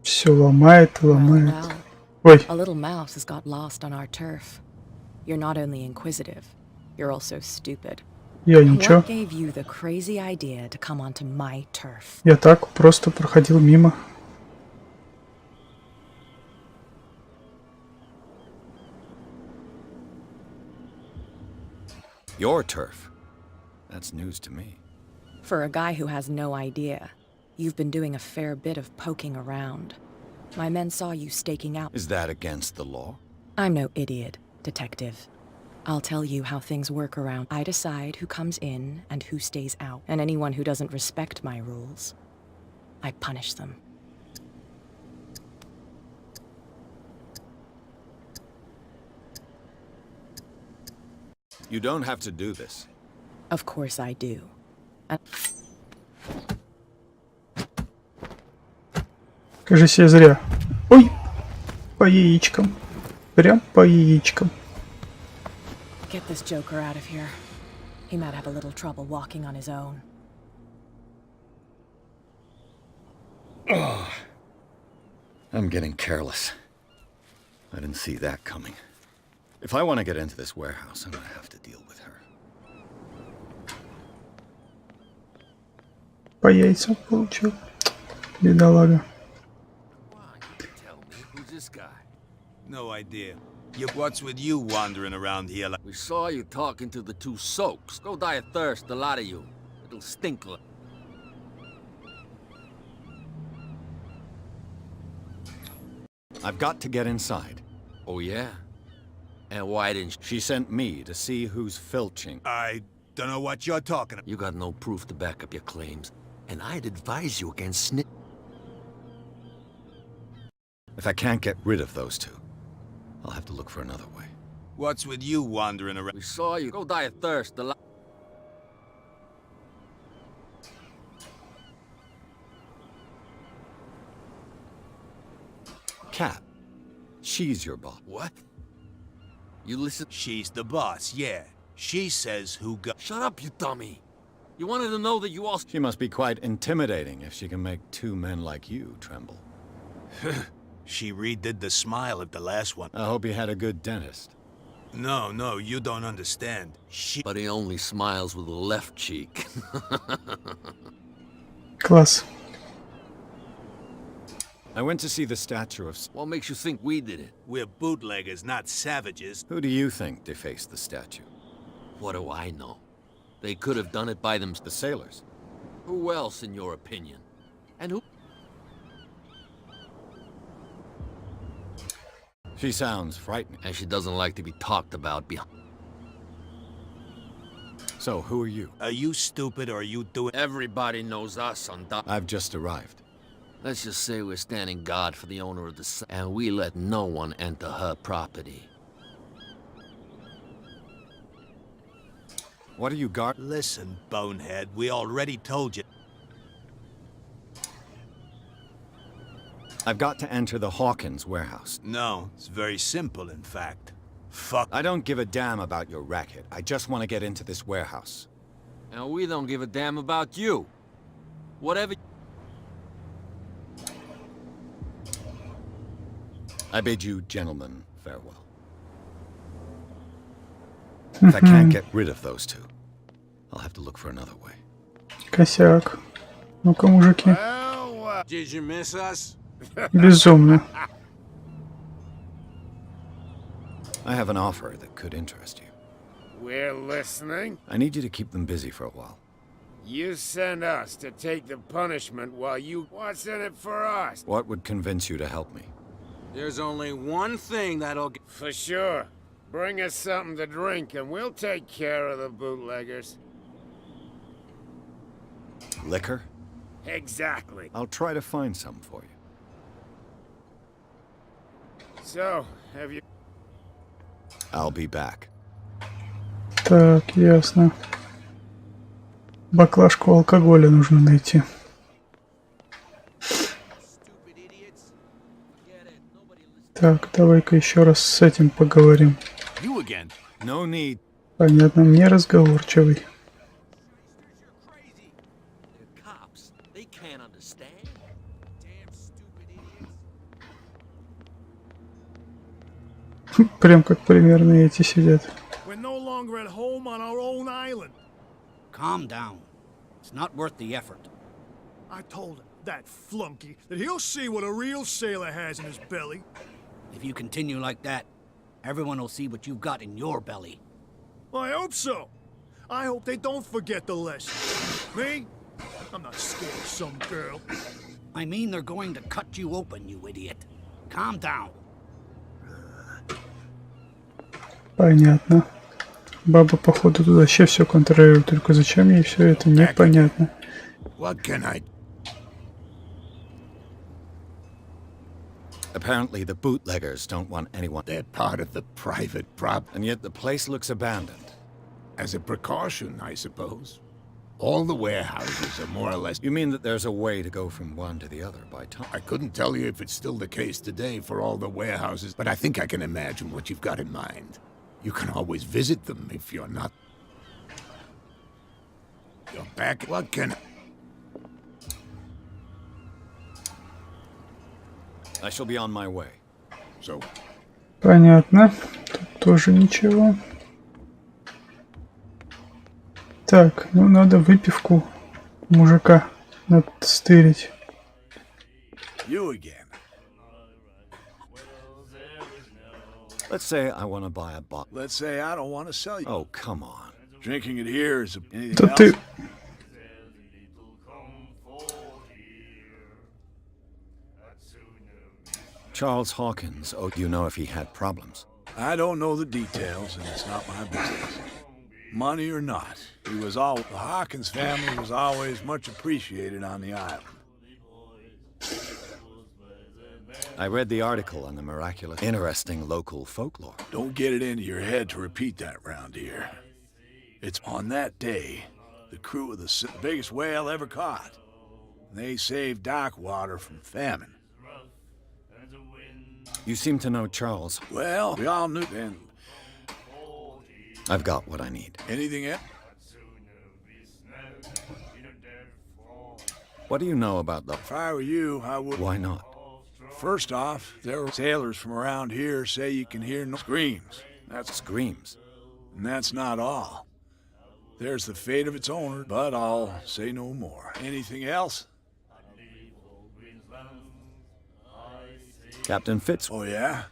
Все ломает и ломает. Ой. A little mouse has got lost on our turf. You're not only inquisitive, you're also stupid. Я ничего. What gave you the crazy idea to come onto my turf? Я так просто проходил мимо. Your turf? That's news to me. For a guy who has no idea, you've been doing a fair bit of poking around. My men saw you staking out. Is that against the law? I'm no idiot, detective. I'll tell you how things work around. I decide who comes in and who stays out. And anyone who doesn't respect my rules, I punish them. You don't have to do this. Of course I do. Кажется, я зря. Ой! По яичкам. Прям по яичкам. Get this joker out of here. He might have a little trouble walking on his own. Oh, I'm getting careless. I didn't see that coming. If I want to get into this warehouse, I'm gonna have to deal with her. По яйцам получил. Бедолага. Who's this guy? No idea. What's with you wandering around here like... We saw you talking to the two soaks. Go die of thirst, the lot of you. Little stinkler. I've got to get inside. Oh, yeah? And why didn't She sent me to see who's filching. I don't know what you're talking about. you got no proof to back up your claims? And I'd advise you against snitch. If I can't get rid of those two, I'll have to look for another way. What's with you wandering around? We saw you. Go die of thirst, the lot... Cat, she's your boss. What? You listen... She's the boss, yeah. She says who got... Shut up, you dummy! You wanted to know that you all... She must be quite intimidating if she can make two men like you tremble. She redid the smile at the last one. I hope you had a good dentist. No, you don't understand. But he only smiles with the left cheek. Класс. I went to see the statue of... What makes you think we did it? We're bootleggers, not savages. Who do you think defaced the statue? What do I know? They could have done it by themselves. The sailors. Who else, in your opinion? And who... She sounds frightening. And she doesn't like to be talked about behind... So, who are you? Are you stupid or are you doing... Everybody knows us on dock. I've just arrived. Let's just say we're standing guard for the owner of the... And we let no one enter her property. What are you guard... Listen, bonehead, we already told you. I've got to enter the Hawkins warehouse. No, it's very simple, in fact. Fuck. I don't give a damn about your racket. I just want to get into this warehouse. And we don't give a damn about you. Whatever... I bid you gentlemen farewell. If I can't get rid of those two, I'll have to look for another way. Косяк. Ну-ка, мужики. Did you miss us? Безумно. I have an offer that could interest you. We're listening. I need you to keep them busy for a while. You send us to take the punishment while you... What's in it for us? What would convince you to help me? There's only one thing that'll get... For sure. Bring us something to drink and we'll take care of the bootleggers. Liquor? Exactly. I'll try to find some for you. So, have you... I'll be back. Так, ясно. Баклажку алкоголя нужно найти. Так, давай-ка еще раз с этим поговорим. You again? No need. Понятно, неразговорчивый. Прям как примерно эти сидят. We're no longer at home on our own island. Calm down. It's not worth the effort. I told him, that flunky, that he'll see what a real sailor has in his belly. If you continue like that, everyone will see what you've got in your belly. I hope so. I hope they don't forget the lesson. Me? I'm not scared of some girl. I mean they're going to cut you open, you idiot. Calm down. Понятно. Баба, походу, туда вообще все контролирует. Только зачем ей все это, непонятно. What can I... Apparently the bootleggers don't want anyone... They're part of the private prop. And yet the place looks abandoned. As a precaution, I suppose. All the warehouses are more or less... You mean that there's a way to go from one to the other by time? I couldn't tell you if it's still the case today for all the warehouses, but I think I can imagine what you've got in mind. You can always visit them if you're not... You're back... What can... I shall be on my way. So... Понятно. Тут тоже ничего. Так, ну надо выпивку мужика настырить. You again. Let's say I want to buy a bottle. Let's say I don't want to sell you. Oh, come on. Drinking it here is anything Да else. ты... Charles Hawkins, oh, do you know if he had problems? I don't know the details, and it's not my business. Money or not, he was all... The Hawkins family was always much appreciated on the island. I read the article on the miraculous, interesting local folklore. Don't get it into your head to repeat that round here. It's on that day, the crew of the biggest whale ever caught. They saved Darkwater from famine. You seem to know Charles. Well, we all knew then. I've got what I need. Anything else? What do you know about the... If I were you, I would... Why not? First off, there are sailors from around here say you can hear no screams. That's Screams. And that's not all. There's the fate of its owner, but I'll say no more. Anything else? Captain Fitz. Oh, yeah?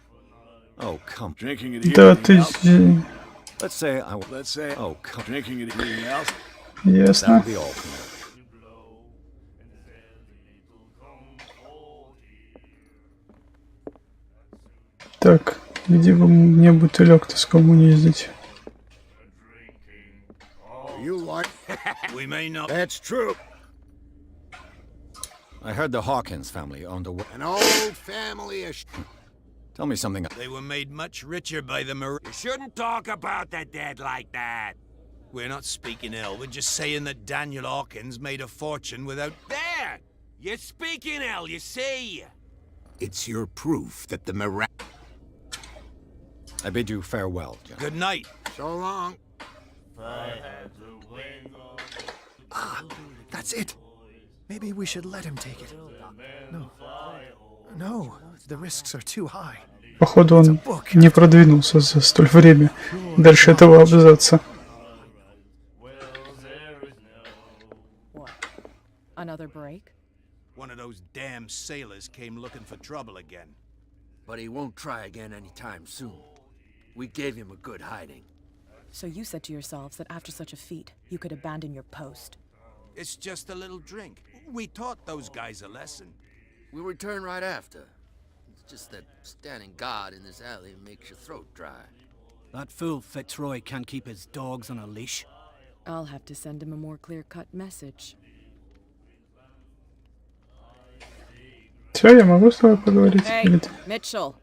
Oh, come. Drinking it here. Да anything ты... else? Let's say I... Let's say... Oh, come. Drinking it anything else? Ясно. That'll be all for now. Так, где бы мне бутылек-то с кому ездить? You like... We may not... That's true. I heard the Hawkins family owned a... An old family of... Tell me something. They were made much richer by the You shouldn't talk about the dead like that. We're not speaking ill, we're just saying that Daniel Hawkins made a fortune without... There! You're speaking hell, you see. It's your proof that the I bid you farewell, John. Good night. So long. Ah, that's it. Maybe we should let him take it. No. No, the risks are too high. Походу он не продвинулся за столь время дальше этого абзаца. What? Another break? One of those damn sailors came looking for trouble again. But he won't try again anytime soon. We gave him a good hiding. So you said to yourselves that after such a feat, you could abandon your post. It's just a little drink. We taught those guys a lesson. We'll return right after. It's just that standing guard in this alley makes your throat dry. That fool Fitzroy can't keep his dogs on a leash. I'll have to send him a more clear-cut message. Все, я могу с тобой поговорить? Hey, Mitchell.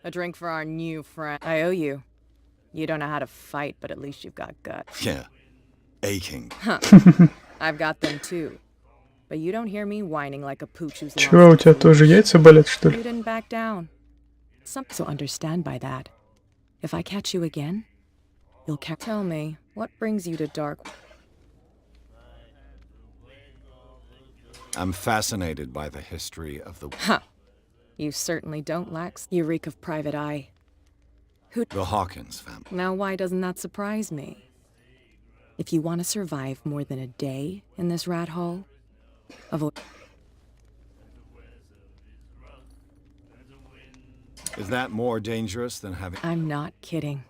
A drink for our new friend. I owe you. You don't know how to fight, but at least you've got guts. Yeah. Aching. Huh. I've got them too. But you don't hear me whining like a pooch who's lost. Чего, у тебя тоже яйца болят, что ли? You didn't back down. So understand by that. If I catch you again, you'll tell me, what brings you to Dark? I'm fascinated by the history of the... Huh. You certainly don't lack. You reek of private eye. The Hawkins family. Now why doesn't that surprise me? If you want to survive more than a day in this rat hole, avoid... Is that more dangerous than having... I'm not kidding.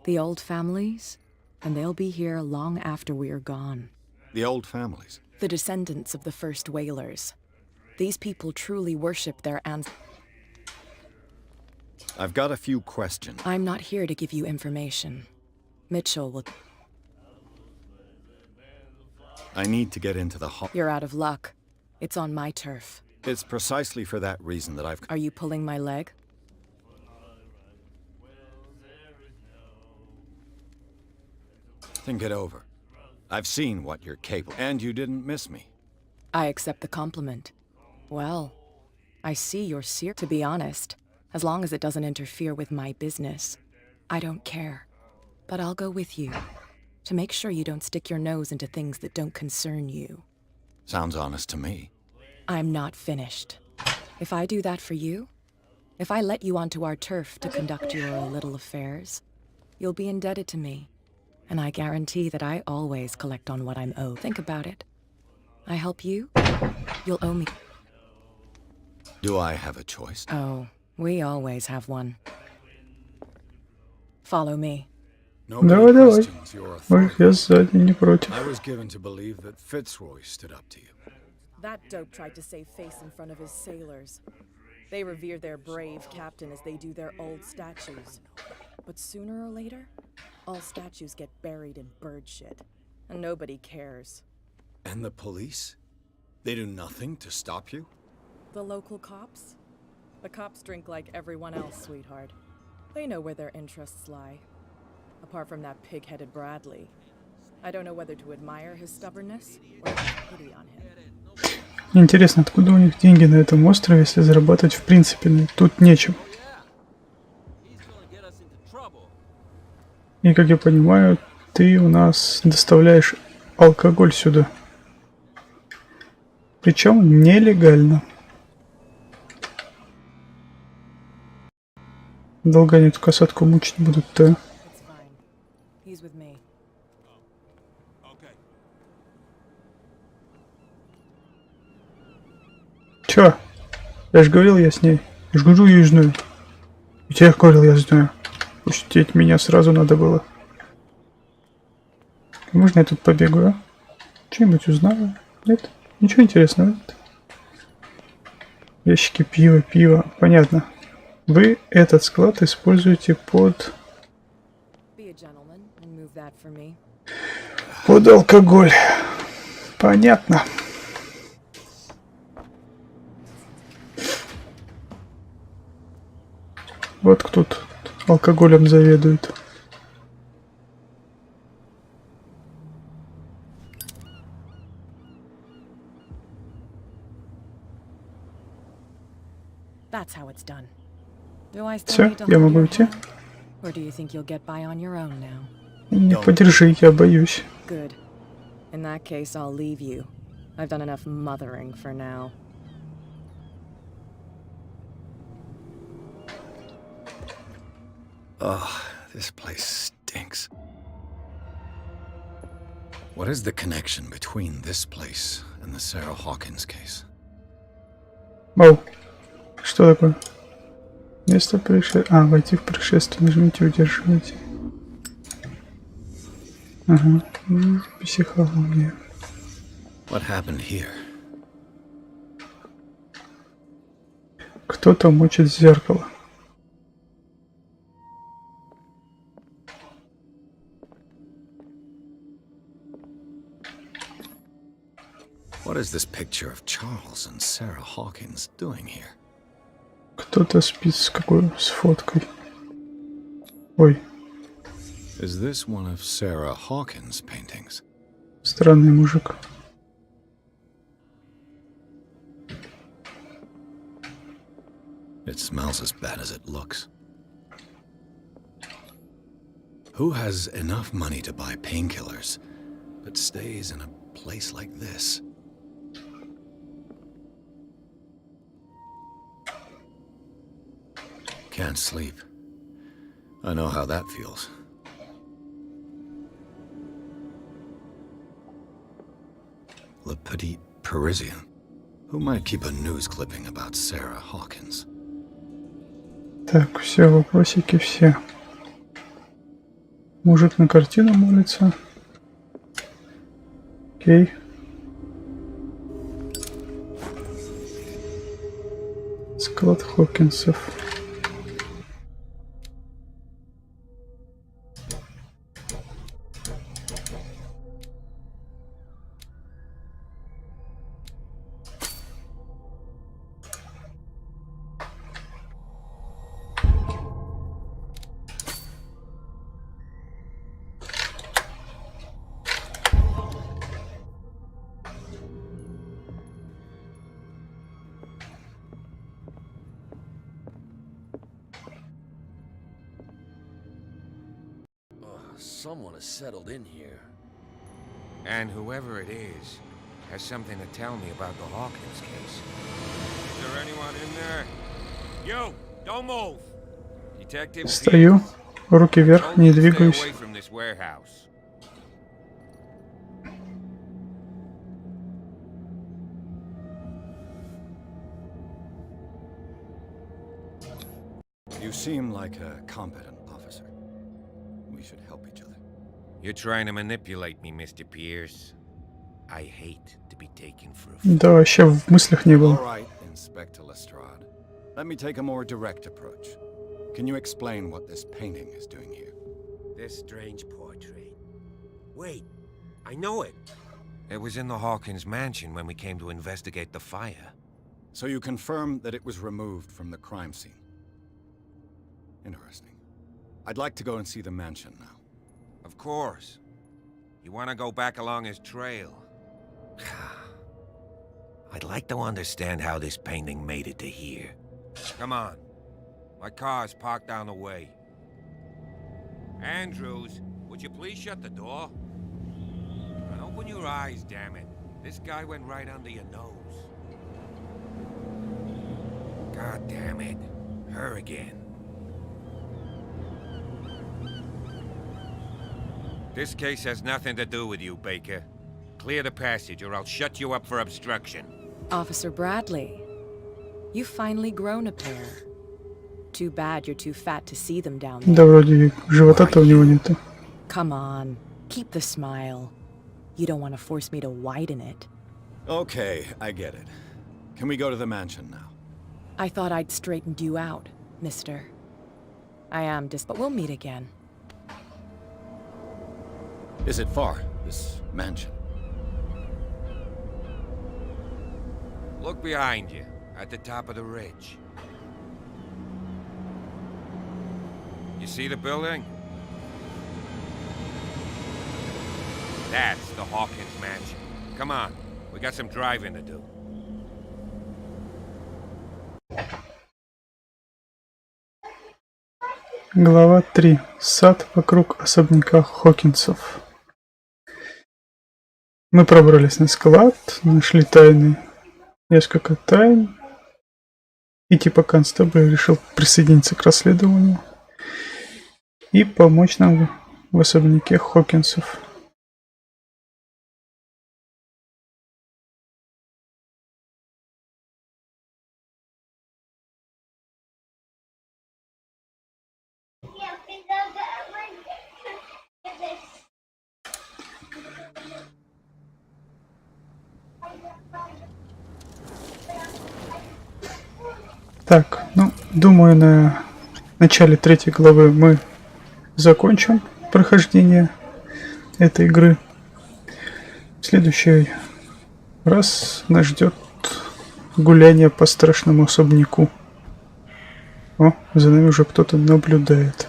The old families, and they'll be here long after we're gone. The old families? The descendants of the first whalers. These people truly worship their ancestors. I've got a few questions. I'm not here to give you information. Mitchell will... I need to get into the hall. You're out of luck. It's on my turf. It's precisely for that reason that I've... Are you pulling my leg? Think it over. I've seen what you're capable, and you didn't miss me. I accept the compliment. Well, I see you're serious. To be honest, as long as it doesn't interfere with my business, I don't care. But I'll go with you, to make sure you don't stick your nose into things that don't concern you. Sounds honest to me. I'm not finished. If I do that for you, if I let you onto our turf to conduct your little affairs, you'll be indebted to me. And I guarantee that I always collect on what I'm owed. Think about it. I help you, you'll owe me. Do I have a choice? Oh, we always have one. Follow me. Давай, давай. Может, я сзади не против. I was given to believe that Fitzroy stood up to you. That dope tried to save face in front of his sailors. They revere their brave captain as they do their old statues. But sooner or later, all statues get buried in bird shit, and nobody cares. And the police? They do nothing to stop you? The local cops? The cops drink like everyone else, sweetheart. They know where their interests lie. Apart from that pig-headed Bradley. I don't know whether to admire his stubbornness or have pity on him. Интересно, откуда у них деньги на этом острове, если зарабатывать в принципе тут нечем. И, как я понимаю, ты у нас доставляешь алкоголь сюда. Причем нелегально. Долго они эту касатку мучить будут-то. Чё? Я же говорил, я с ней. Я же говорю, я знаю. И тебе говорил, я знаю. Пустить меня сразу надо было. Можно я тут побегу, а? Что-нибудь узнаю? Нет? Ничего интересного. Нет? Ящики пива. Понятно. Вы этот склад используете под алкоголь. Понятно. Вот кто тут алкоголем заведует. Все, я могу идти? Не подержи, я боюсь. In that case, I'll leave you. I've done enough mothering for now. Ugh, this place stinks. What is the connection between this place and the Sarah Hawkins case? Вау. Что такое? Место происшествия. А, войти в происшествие. Нажмите, удерживайте. Ага. Психология. What happened here? Кто-то мочит зеркало. What is this picture of Charles and Sarah Hawkins doing here? Кто-то спит с какой? С фоткой. Ой. Is this one of Sarah Hawkins' paintings? Странный мужик. It smells as bad as it looks. Who has enough money to buy painkillers, but stays in a place like this? Can't sleep. I know how that feels. Le Petit Parisien. Who might keep a news clipping about Sarah Hawkins? Так, все, вопросики все. Мужик на картину молится. Окей. Склад Хокинсов. Someone has settled in here. And whoever it is has something to tell me about the Hawkins case. Is there anyone in there? You! Don't move! Detective Стою, руки вверх, не двигаюсь. away from this warehouse. You seem like a competent officer. We should help each other. You're trying to manipulate me, Mr. Pierce. I hate to be taken for a fool. Да, вообще в мыслях не All было. right, Inspector Lestrade. Let me take a more direct approach. Can you explain what this painting is doing here? This strange portrait. Wait, I know it. It was in the Hawkins mansion when we came to investigate the fire. So you confirm that it was removed from the crime scene? Interesting. I'd like to go and see the mansion now. Of course. You want to go back along his trail? I'd like to understand how this painting made it to here. Come on. My car's parked down the way. Andrews, would you please shut the door? And open your eyes, damn it. This guy went right under your nose. God damn it. Her again. This case has nothing to do with you, Baker. Clear the passage or I'll shut you up for obstruction. Officer Bradley, you've finally grown a pair. Too bad you're too fat to see them down there. Да, вроде живота-то у него нету. Come on, keep the smile. You don't want to force me to widen it. Okay, I get it. Can we go to the mansion now? I thought I'd straightened you out, mister. I am but we'll meet again. Is it far, this mansion? Look behind you, at the top of the ridge. You see the building? That's the Hawkins mansion. Come on, we got some driving to do. Глава 3. Сад вокруг особняка Хокинсов. Мы пробрались на склад, нашли несколько тайн. И типа констебль решил присоединиться к расследованию и помочь нам в особняке Хокинсов. Так, ну, думаю, на начале 3-й главы мы закончим прохождение этой игры. В следующий раз нас ждет гуляние по страшному особняку. О, за нами уже кто-то наблюдает.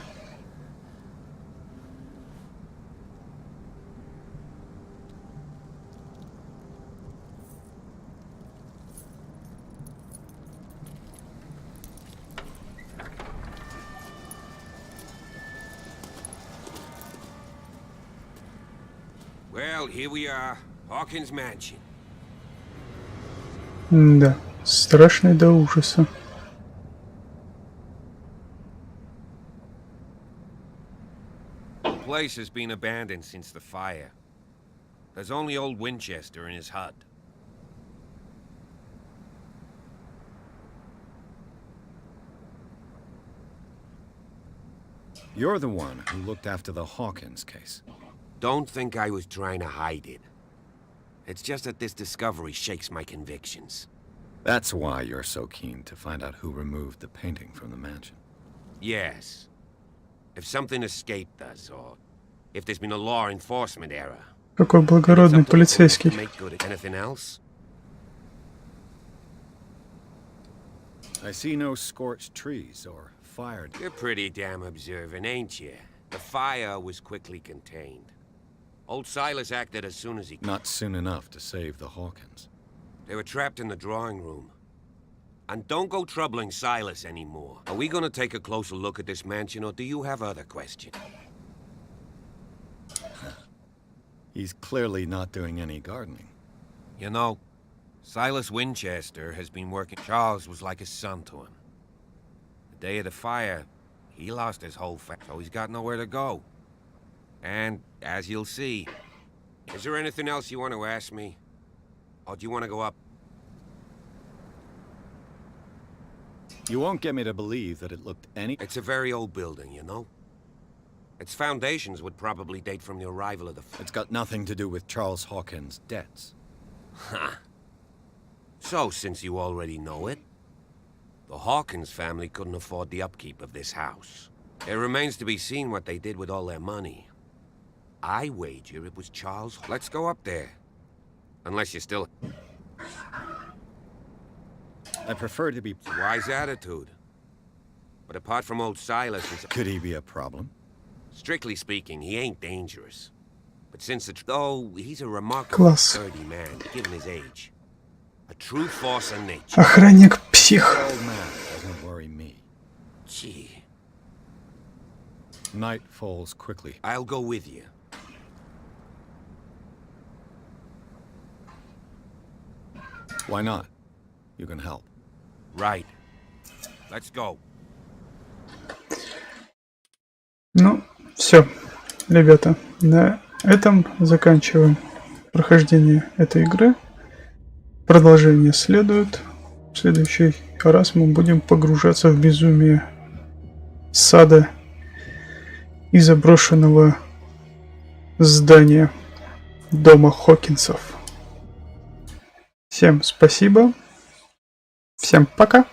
Well, here we are. Hawkins Mansion. Да, страшный до ужаса. The place has been abandoned since the fire. There's only old Winchester in his hut. You're the one who looked after the Hawkins case. Don't think I was trying to hide it. It's just that this discovery shakes my convictions. That's why you're so keen to find out who removed the painting from the mansion. Yes. If something escaped us, or if there's been a law enforcement error. Какой благородный полицейский. Anything else? I see no scorched trees or fired. You're pretty damn observant, ain't you? The fire was quickly contained. Old Silas acted as soon as he... Not soon enough to save the Hawkins. They were trapped in the drawing room. And don't go troubling Silas anymore. Are we gonna take a closer look at this mansion, or do you have other questions? He's clearly not doing any gardening. You know, Silas Winchester has been working... Charles was like a son to him. The day of the fire, he lost his whole family, so he's got nowhere to go. And, as you'll see, is there anything else you want to ask me? Or do you want to go up? You won't get me to believe that it looked any... It's a very old building, you know? Its foundations would probably date from the arrival of the... It's got nothing to do with Charles Hawkins' debts. Huh. So, since you already know it, the Hawkins family couldn't afford the upkeep of this house. It remains to be seen what they did with all their money. I wager it was Charles... Let's go up there. Unless you're still... I prefer to be... It's a wise attitude. But apart from old Silas... Could he be a problem? Strictly speaking, he ain't dangerous. But since it's... Though, he's a remarkably sturdy man, given his age. A true force of nature. Охранник псих. Old man doesn't worry me. Gee. Night falls quickly. I'll go with you. Why not? You can help. Right. Let's go. Ну, все, ребята, на этом заканчиваем прохождение этой игры. Продолжение следует. В следующий раз мы будем погружаться в безумие сада и заброшенного здания дома Хокинсов. Всем спасибо. Всем пока.